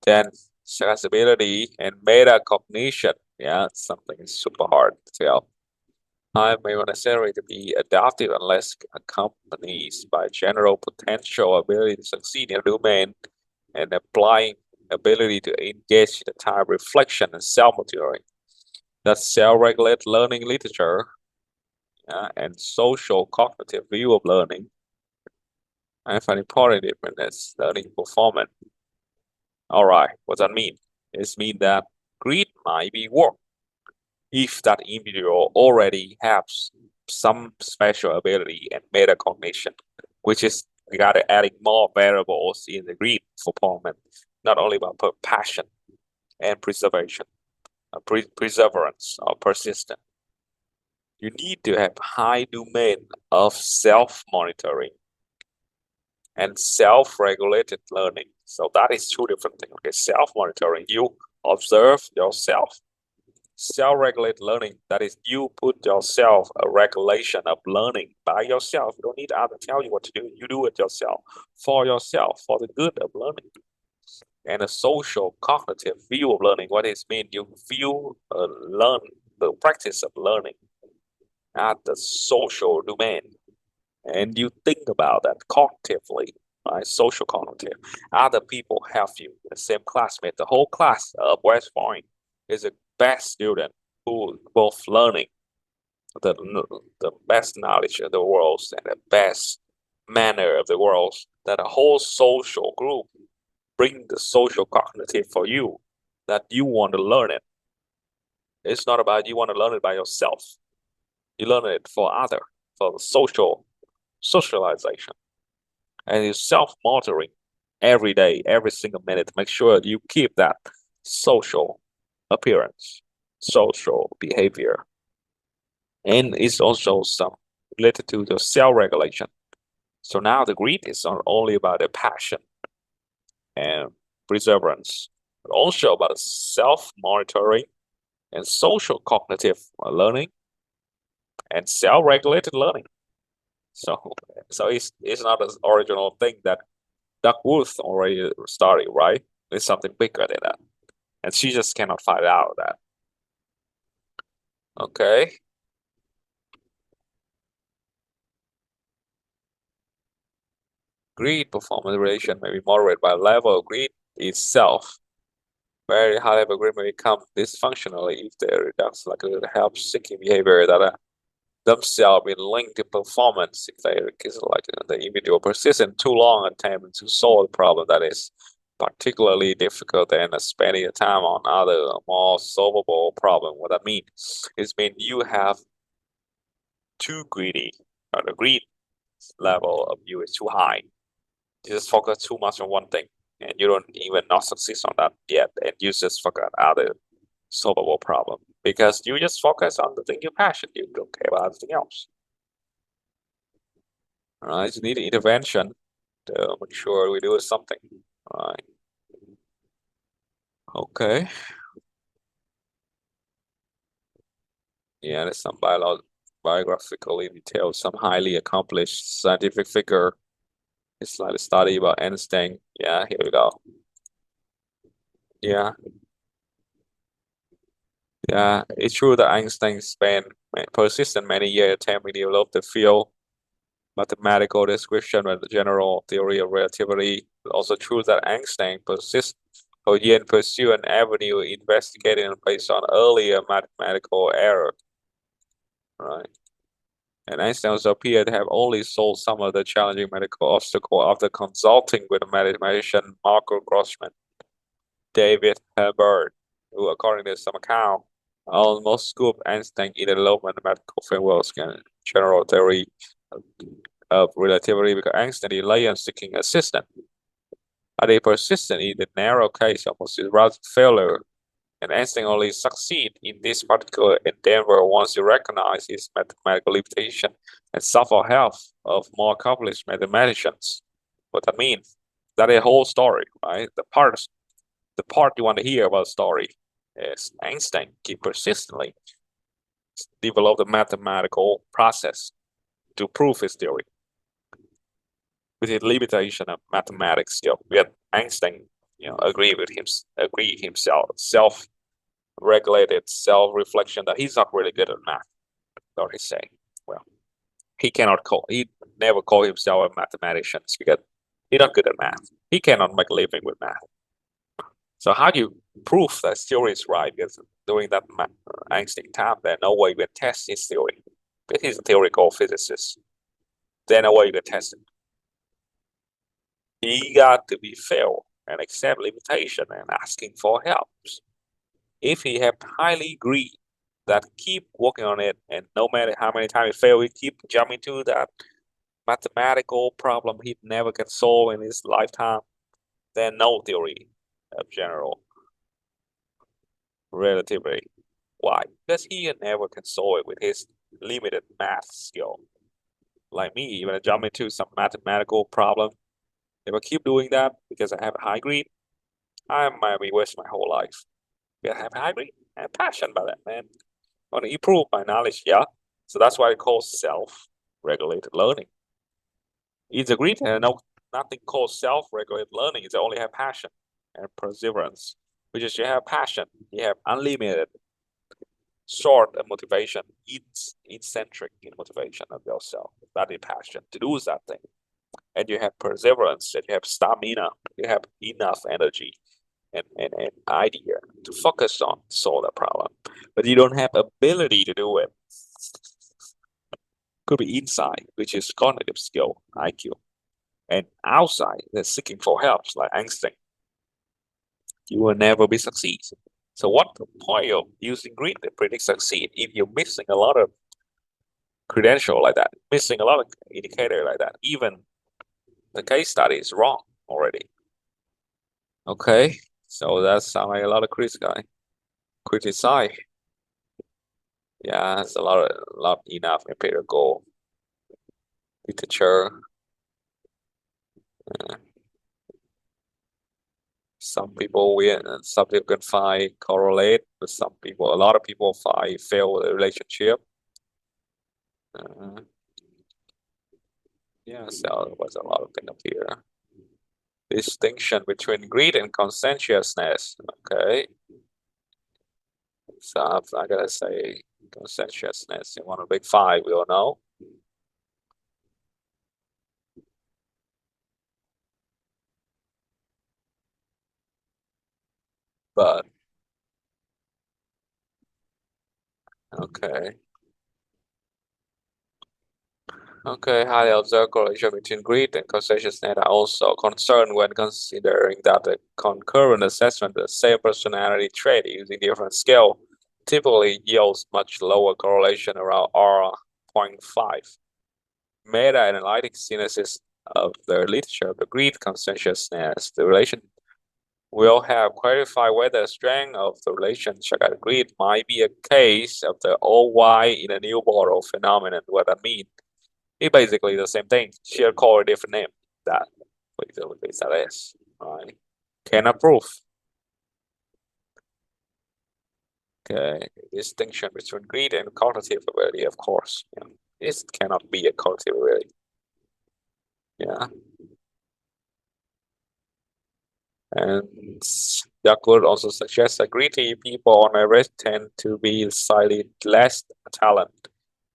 Then accessibility and metacognition. Yeah, something super hard to tell. Time may not necessarily to be adopted unless accompanied by general potential ability to succeed in a domain and applying ability to engage in the time reflection and self-monitoring. That's self-regulated learning literature and social cognitive view of learning. I find important difference learning performance. All right, what does that mean? It means that greed might be work if that individual already has some special ability and metacognition, which is you got to adding more variables in the greed performance, not only about passion and preservation, perseverance or persistence. You need to have high domain of self-monitoring and self-regulated learning. So that is two different things. Okay, self-monitoring, you observe yourself. Self-regulated learning, that is you put yourself a regulation of learning by yourself. You don't need others to tell you what to do. You do it yourself, for the good of learning. And a social cognitive view of learning, what it means, you view learn the practice of learning at the social domain. And you think about that cognitively, right? Social cognitive. Other people have you, the same classmate. The whole class of West Point is the best student who both learning the best knowledge of the world and the best manner of the world. That a whole social group bring the social cognitive for you that you want to learn it. It's not about you want to learn it by yourself. You learn it for other, for the socialization. And you're self-monitoring every day, every single minute. Make sure you keep that social appearance, social behavior. And it's also some related to the self-regulation. So now the greed is not only about the passion and perseverance, but also about self-monitoring and social cognitive learning and self-regulated learning. So it's not an original thing that Duckworth already started, right? It's something bigger than that. And she just cannot find out that. Okay. Greed performance relation may be moderated by level of greed itself. Very high level greed may become dysfunctional if the reduction likelihood helps seeking behavior that themselves in linked to performance. If they is like the individual persistent too long attempting to solve the problem that is particularly difficult and spending time on other more solvable problem. What that means is you have too greedy, or the greed level of you is too high. You just focus too much on one thing, and you don't even not succeed on that yet, and you just forgot other solvable problem because you just focus on the thing you're passionate. You don't care about anything else. All right, you need intervention to make sure we do something. All right. Okay. Yeah, there's some biographically detailed, some highly accomplished scientific figure. It's like a study about Einstein. Yeah, here we go. Yeah. Yeah, it's true that Einstein spent persistent many years attempting to develop the field mathematical description of the general theory of relativity. It's also true that Einstein persists for years and pursue an avenue investigating based on earlier mathematical error. Right. And Einstein also appeared to have only solved some of the challenging medical obstacles after consulting with a mathematician Marco Grossman, David Hilbert, who, according to some account, Almost scope Einstein in the low mathematical frameworks and general theory of relativity because Einstein relied on seeking assistance. Are they persistent in the narrow case of rather failure? And Einstein only succeed in this particular endeavor once he recognized his mathematical limitation and suffer help of more accomplished mathematicians. What that means? That is a whole story, right? The part you want to hear about the story is Einstein keep persistently develop the mathematical process to prove his theory with his limitation of mathematics skill. Yet Einstein, agree himself, self-regulated, self-reflection that he's not really good at math. Or he's saying, well, he never call himself a mathematician because he's not good at math. He cannot make a living with math. So how do you prove that theory is right? Because during that Einstein time, there's no way you can test his theory. But he's a theoretical physicist. There's no way you can test it. He got to be fail and accept limitation and asking for help. If he have highly agreed that keep working on it, and no matter how many times he fail, he keep jumping to that mathematical problem he never can solve in his lifetime, then no theory of general relativity. Why? Because he never can solve it with his limited math skill. Like me, when I jump into some mathematical problem, if I keep doing that because I have a high grade, I might be wasting my whole life. Because I have a high grade, I have passion about that, man. I want to improve my knowledge, yeah. So that's why I call self-regulated learning. It's agreed, and nothing called self-regulated learning. It's only have passion and perseverance, which is you have passion, you have unlimited short motivation, eccentric in motivation of yourself. That is passion to do that thing. And you have perseverance, and you have stamina, you have enough energy and idea to focus on solve the problem. But you don't have ability to do it. Could be inside, which is cognitive skill, IQ. And outside, they're seeking for help, like Einstein. You will never be succeed. So what's the point of using grid to predict succeed if you're missing a lot of credential like that, missing a lot of indicator like that? Even the case study is wrong already. Okay, so that sounds like a lot of criticize. Yeah, it's a lot enough empirical literature. Some people can find correlate, but a lot of people find fail the relationship. Yeah, so there was a lot of things up here. Distinction between greed and conscientiousness. Okay. So I'm gonna say conscientiousness in one of the big five, we all know. But okay. Okay, highly observed correlation between greed and conscientiousness are also concerned when considering that the concurrent assessment of the same personality trait using different scale typically yields much lower correlation around R.5. Meta-analytic synthesis of the literature of the greed conscientiousness, the relation will have clarified whether the strength of the relationship at greed might be a case of the OY in a new bottle phenomenon. What that means? It's basically the same thing. She call a different name. That basically that is right. Cannot prove. Okay, distinction between greed and cognitive ability, of course. Yeah. This cannot be a cognitive ability. Yeah. And Duckworth also suggests that greedy people on average tend to be slightly less talent.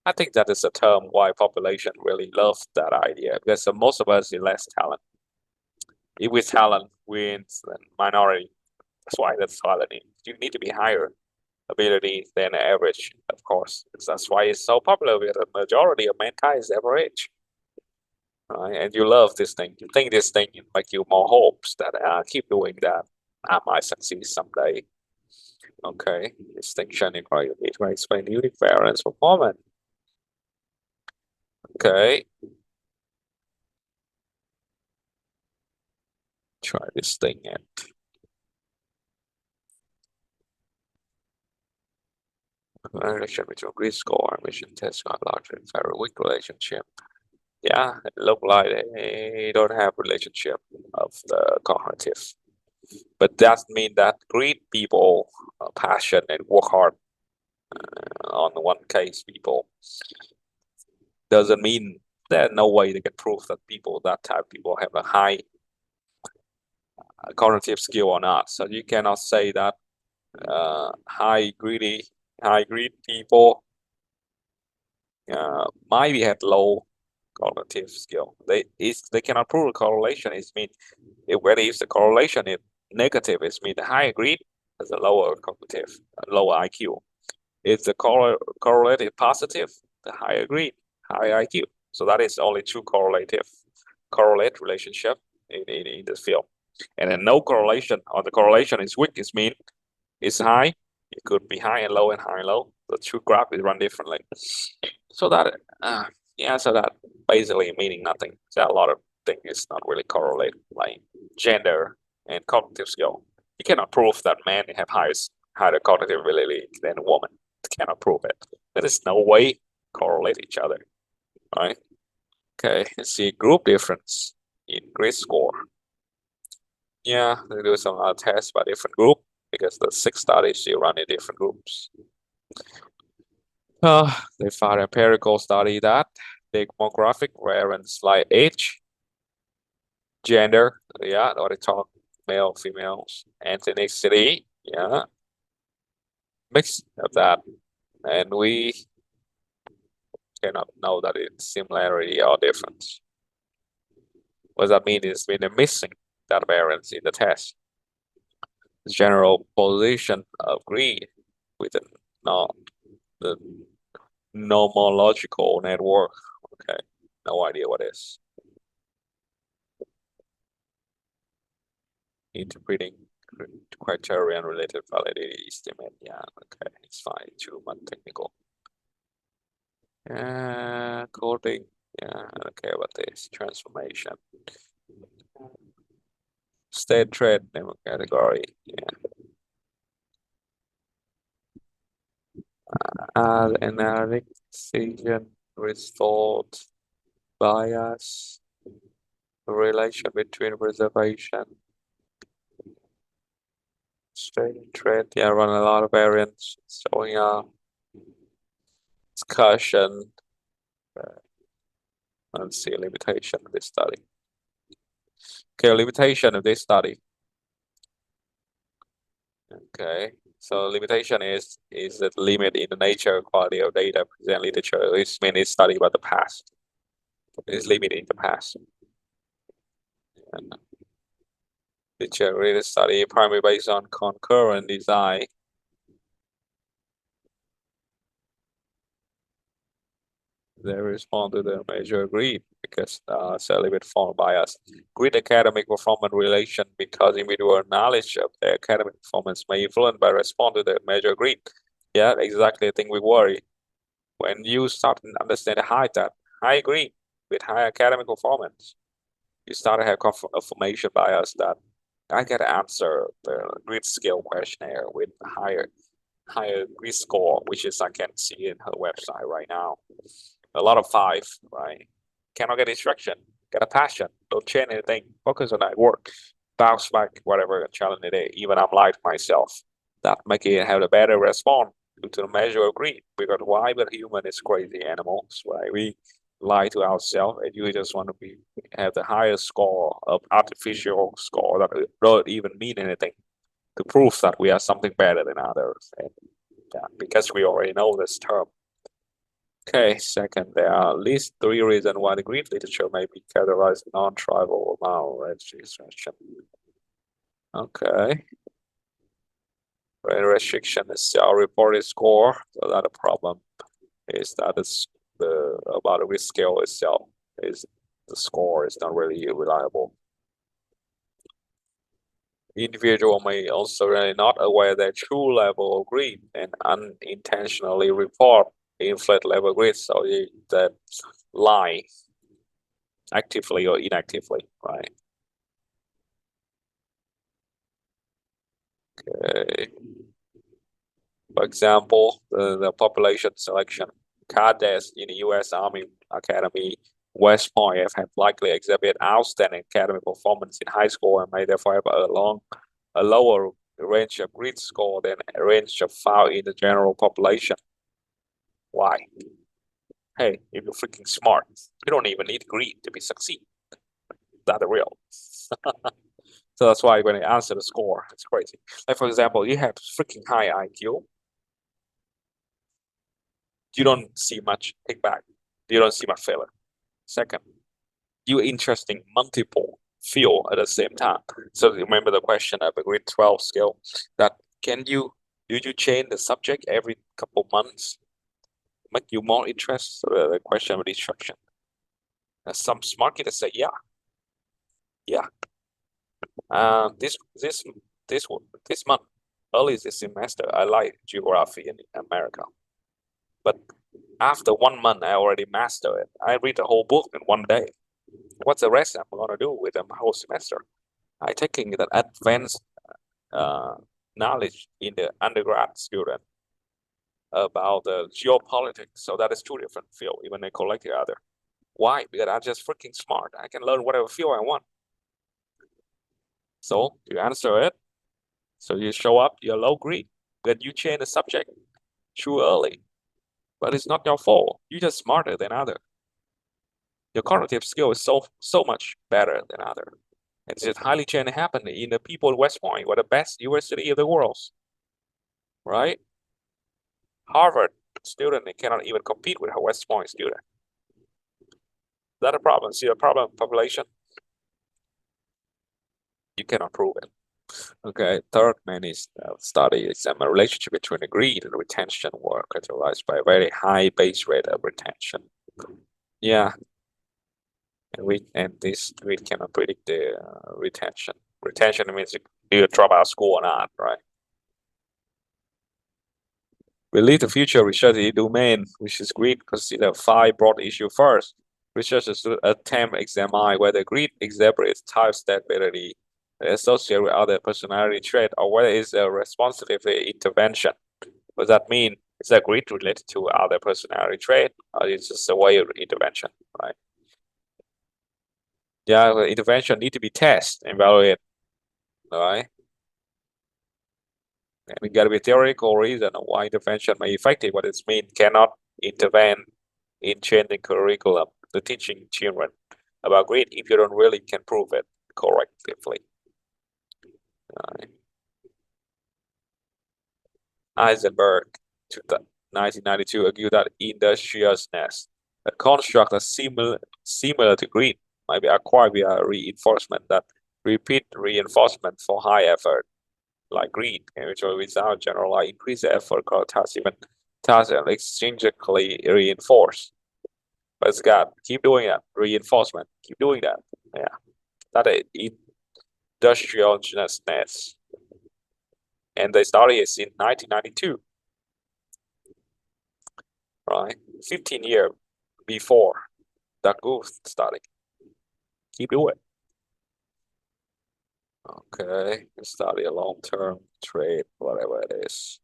I think that is a term why population really loves that idea because most of us is less talent. If we talent wins the minority, that's why that's talent. You need to be higher ability than average, of course. That's why it's so popular with the majority of mankind is average. Right? And you love this thing. You think this thing make you more hopes that I keep doing that. I might succeed someday. Okay, distinction in probability to explain unique variance performance. Okay. Try this thing and relation between grid score and mission test got larger and very weak relationship. Yeah, it look like they don't have relationship of the cognitive. But that mean that grid people are passionate and work hard on one case people. Doesn't mean there's no way they can prove that people, that type of people have a high cognitive skill or not. So you cannot say that high greed people might be have low cognitive skill. They cannot prove a correlation. It means whether if the correlation is negative, it means the higher greed has a lower cognitive, lower IQ. If the correlate is positive, the higher greed, higher IQ. So that is only two correlate relationship in this field. And then no correlation, or the correlation is weak, it means it's high. It could be high and low and high and low. The two graphs is run differently. So that so that basically meaning nothing. So a lot of things is not really correlated, like gender and cognitive skill. You cannot prove that men have higher cognitive ability than a woman. You cannot prove it. There is no way correlate each other. Right? Okay, let's see group difference in grade score. Yeah, they do some tests by different group because the 6 studies you run in different groups. They found empirical study that demographic variance like age, gender, yeah, or they talk male, females, ethnicity, yeah, mix of that, and we cannot know that it's similarity or difference. What that mean is we're missing that variance in the test. The general position of greed within the nomological network. Okay, no idea what is. Interpreting criterion related validity estimate. Yeah, okay, it's fine. Too much technical. Coding. Yeah, okay, what this transformation. State trade category. Yeah. Analytic decision result bias. Relation between reservation. State trade. Yeah, run a lot of variants. Showing discussion. Let's see a limitation of this study. Okay, limitation of this study. Okay, so limitation is the limit in the nature quality of data present literature. This means it's study about the past. It's limited in the past. And literature really study primarily based on concurrent design. They respond to the measure agreed because it's a limit formed bias. Grid academic performance relation because individual knowledge of the academic performance may influence by respond to the measure agreed. Yeah, exactly the thing we worry. When you start to understand the high that I agree with high academic performance, you start to have confirmation bias that I get to answer the grid skill questionnaire with higher grid score, which is I can see in her website right now. A lot of 5, right? Cannot get instruction, get a passion, don't change anything, focus on that work, bounce back, whatever challenge it is. Even I'm like myself, that make it have a better response due to the measure of greed. Because why? But human is crazy animals, right? We lie to ourselves, and you just want to have the highest score of artificial score that don't even mean anything to prove that we are something better than others. And yeah, because we already know this term. Okay, second, there are at least 3 reasons why the Greek literature may be categorized non-tribal malregistration. Okay. When restriction is self-reported score, so that a problem is that it's about the risk scale itself is the score is not really reliable. Individual may also really not aware their true level of greed and unintentionally report inflate level greed, so that lie actively or inactively, right? Okay. For example, the population selection. Cadets in the U.S. Army Academy, West Point have likely exhibited outstanding academic performance in high school and may therefore have a lower range of grit score than a range of found in the general population. Why? Hey, if you're freaking smart, you don't even need grit to be succeed. That's real. So that's why when I answer the score, it's crazy. Like for example, you have freaking high IQ, you don't see much kickback. You don't see much failure. Second, you're interested in multiple field at the same time. So remember the question of a grade 12 skill that do you change the subject every couple months? Make you more interested? The question of instruction. Some smart kids say, yeah. This month, early this semester, I like geography in America. But after 1 month, I already mastered it. I read the whole book in 1 day. What's the rest I'm gonna do with them whole semester? I taking that advanced knowledge in the undergrad student about the geopolitics. So that is two different fields, even they collect the other. Why? Because I'm just freaking smart. I can learn whatever field I want. So you answer it. So you show up, you're low grade. Then you change the subject too early. But it's not your fault. You're just smarter than other. Your cognitive skill is so much better than other. It's just highly chance happen in the people at West Point, were the best university of the world, right? Harvard student, they cannot even compete with a West Point student. Is that a problem? See a problem population? You cannot prove it. Okay, third many study examine a relationship between the greed and retention were characterized by a very high base rate of retention. Yeah, and this greed cannot predict the retention. Retention means do you drop out of school or not, right? We leave the future research domain, which is greed, consider 5 broad issues first. Researchers attempt to examine whether greed exhibits type stability associated with other personality trait or whether it's a responsive intervention. What does that mean? Is that greed related to other personality trait or is it just a way of intervention, right? Yeah, the intervention need to be tested and evaluated, all right? And we got to be theoretical reason why intervention may be effective. What it means cannot intervene in changing curriculum, the teaching children about greed if you don't really can prove it correctly. Eisenberg, 1992, argued that industriousness, a construct that's similar to greed, might be acquired via reinforcement that repeat reinforcement for high effort, like greed, which will without generalized increased effort called task extrinsically reinforced. But it's got keep doing that reinforcement, keep doing that. Yeah, that is industriousness, and they started it in 1992, right? 15 years before Duckworth started. Keep doing it. Okay, study a long-term trade, whatever it is.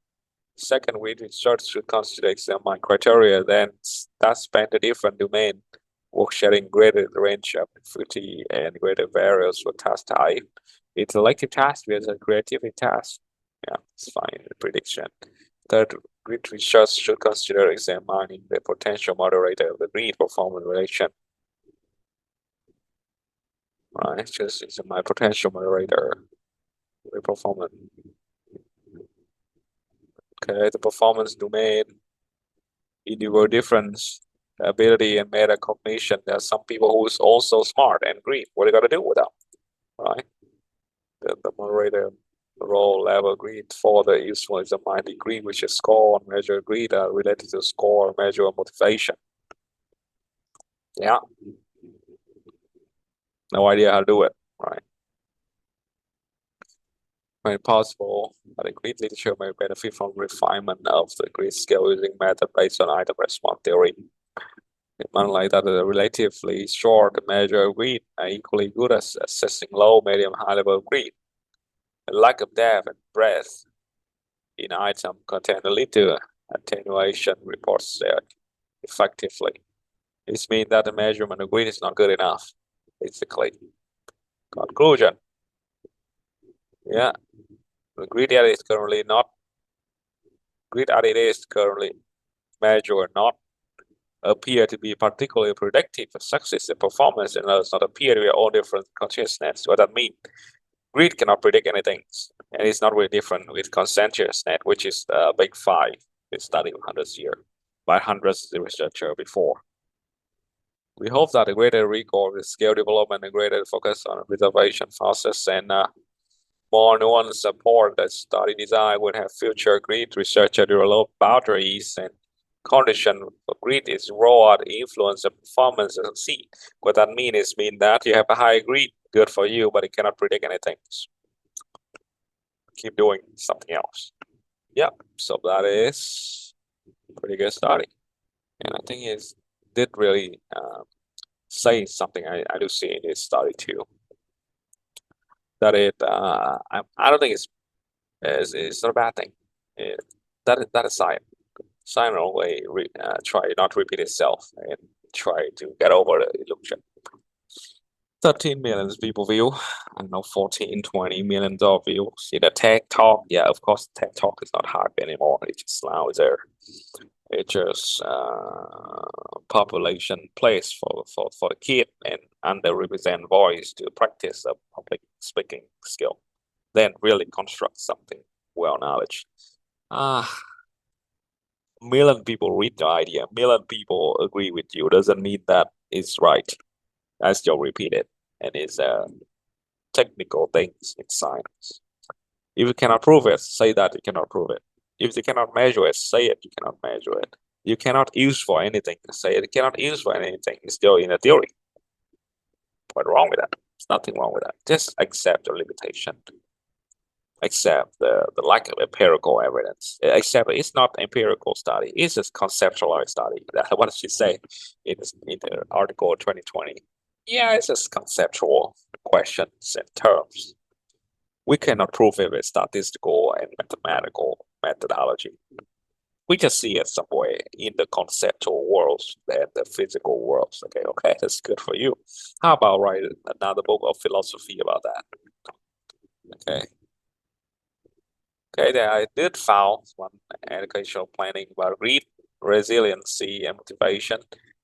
Second, we research should consider examine criteria, then that span the different domain, work sharing greater range of activity and greater variance for task type. Intellective task versus a creativity task. Yeah, it's fine. Prediction. Third, grid research should consider examining the potential moderator of the grid performance relation. Right, just is my potential moderator. The performance. Okay, the performance domain, individual difference, ability and metacognition. There are some people who's also smart and green. What are you gonna do with them? Right? The moderator role level greed for the useful is a mind degree, which is score and measure greed are related to score, measure motivation. Yeah. No idea how to do it, right? When possible, the grid literature may benefit from refinement of the grid scale using method based on item response theory. It might like that the relatively short measure of grid are equally good as assessing low, medium, high level grid. The lack of depth and breadth in item contain a little attenuation reports there effectively. This means that the measurement of grid is not good enough, basically. Conclusion. Yeah, the grid area is currently not measured not appear to be particularly predictive of success and performance, and does not appear to be all different consciousness. What that means? Grid cannot predict anything, and it's not really different with conscientiousness, which is the big five. We studied hundreds years by hundreds of researchers before. We hope that a greater rigor with scale development and greater focus on preservation process and more nuanced support that study design would have future grid researcher develop boundaries and condition for grid is broad influence of performance and see. What that means is that you have a high grid, good for you, but it cannot predict anything. Keep doing something else. Yeah, so that is pretty good study. And I think it did really say something I do see in this study too. That I don't think it's not a bad thing. That is science. Science always try not to repeat itself and try to get over the illusion. 13 million people view. I don't know, 14, 20 million views in the TED Talk. Yeah, of course, TED Talk is not hype anymore. It's just now there. It's just population place for the kid and underrepresented voice to practice a public speaking skill. Then really construct something well knowledge. Million people read the idea, million people agree with you, doesn't mean that it's right. I still repeat it, and it's technical things in science. If you cannot prove it, say that you cannot prove it. If you cannot measure it, say it you cannot measure it. You cannot use for anything, say it you cannot use for anything. It's still in a theory. What's wrong with that? There's nothing wrong with that. Just accept the limitation. Accept the lack of empirical evidence. Accept it's not empirical study. It's just conceptualized study. What did she say in the article 2020? Yeah, it's just conceptual questions and terms. We cannot prove it with statistical and mathematical methodology. We just see it somewhere in the conceptual worlds and the physical worlds. Okay, that's good for you. How about write another book of philosophy about that? Okay, then I did found one educational planning about grit, resiliency, and motivation.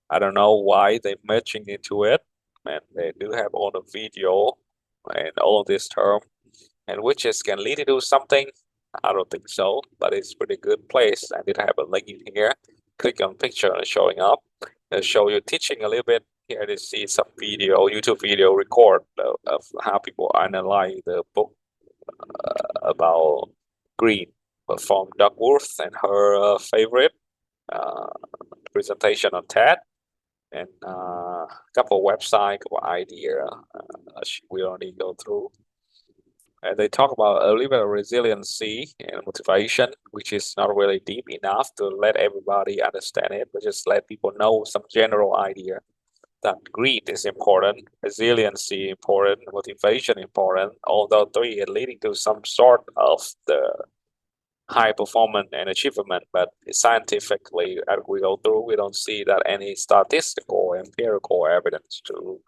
I don't know why they're merging into it, and they do have all the video and all of this term, and which is can lead you to something. I don't think so, but it's pretty good place. I did have a link in here. Click on picture and showing up. They'll show you teaching a little bit. Here to see some video, YouTube video record of how people analyze the book about green, but from Duckworth and her favorite presentation on TED, and a couple website, couple idea we only go through. And they talk about a little bit of resiliency and motivation, which is not really deep enough to let everybody understand it, but just let people know some general idea that greed is important, resiliency important, motivation important, although three are leading to some sort of the high performance and achievement, but scientifically, as we go through, we don't see that any statistical, empirical evidence to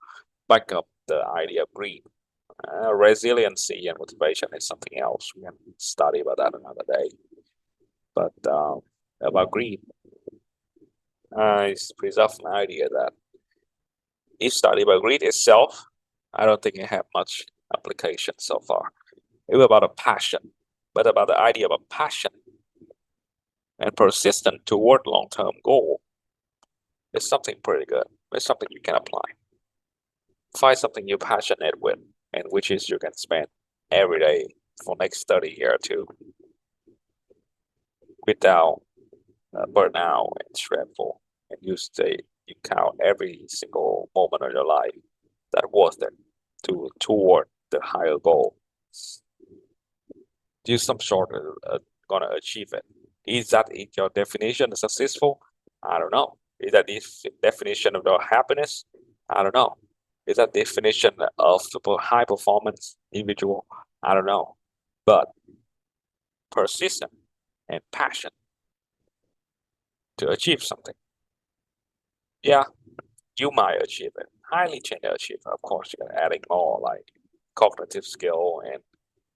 back up the idea of greed. Resiliency and motivation is something else. We can study about that another day. But about greed, it's preserved an idea that if study about greed itself, I don't think it had much application so far. It was about a passion, but about the idea of a passion and persistent toward long-term goal is something pretty good. It's something you can apply. Find something you're passionate with, and which is you can spend every day for next 30 years or two without burnout and stressful, and you count every single moment of your life that was there toward the higher goal. do some sort of gonna achieve it. Is that in your definition of successful? I don't know. Is that the definition of the happiness? I don't know. Is that definition of the high performance individual? I don't know. But persistence and passion to achieve something. Yeah, you might achieve it. Highly chance to achieve it. Of course, you're adding more like cognitive skill and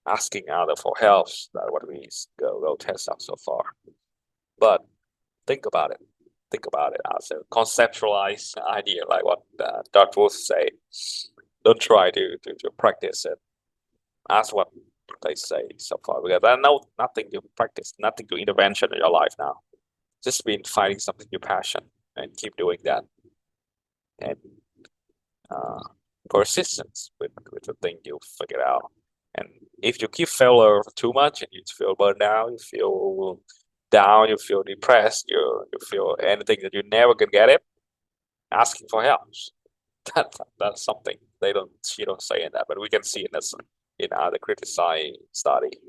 asking others for help. That's what we go test out so far. But think about it. Think about it as a conceptualized idea, like what Duckworth say. Don't try to practice it. Ask what they say so far, because I know nothing to practice, nothing to intervention in your life now. Just been finding something you passion and keep doing that. And persistence with the thing you figure out. And if you keep failure too much and you feel burned out, you feel down, you feel depressed, you feel anything that you never can get it, asking for help. That's something she don't say in that, but we can see in this in other criticized study.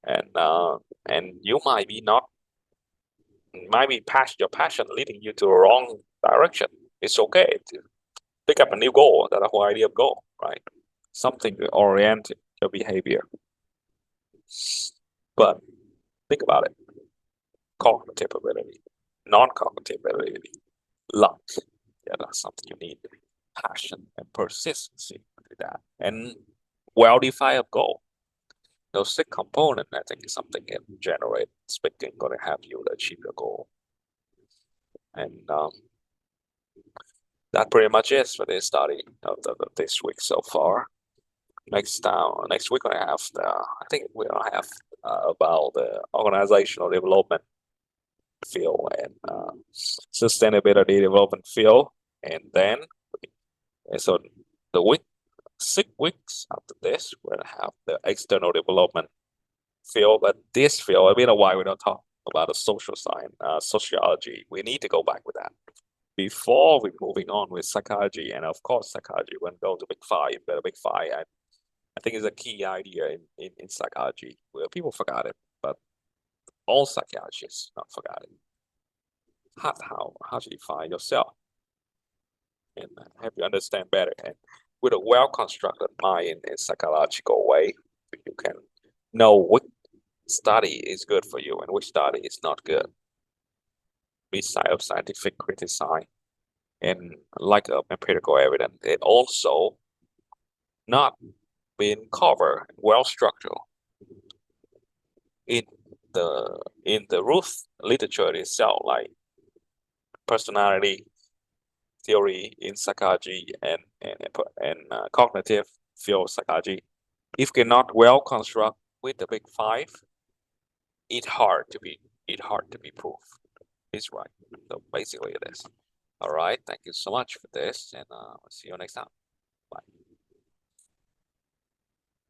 And you might be not your passion leading you to the wrong direction. It's okay to pick up a new goal. That's the whole idea of goal, right? Something to orient your behavior. But think about it. Cognitive ability, non-cognitive ability, luck. Yeah, that's something you need. Passion and persistency to that. And well-defined goal. Those six components, I think, is something in generate speaking going to help you to achieve your goal. And that pretty much is for this study of this week so far. Next week I have I think we'll have about the organizational development field and sustainability development field, and then so the 6 weeks after this we'll have the external development field. But this field, I mean, why we don't talk about the social science, sociology. We need to go back with that before we moving on with psychology. And of course, psychology when go to big five, the big five. I think is a key idea in psychology. Well, people forgot it, but all psychologists not forgot it. How to define yourself and have you understand better. And with a well-constructed mind in psychological way, you can know which study is good for you and which study is not good. Beside of scientific criticism and like empirical evidence, it also not been covered well structured in the root literature itself, like personality theory in psychology and cognitive field psychology. If cannot well construct with the big five, it's hard to be proved. It's right. So basically it is. All right. Thank you so much for this, and see you next time. Bye.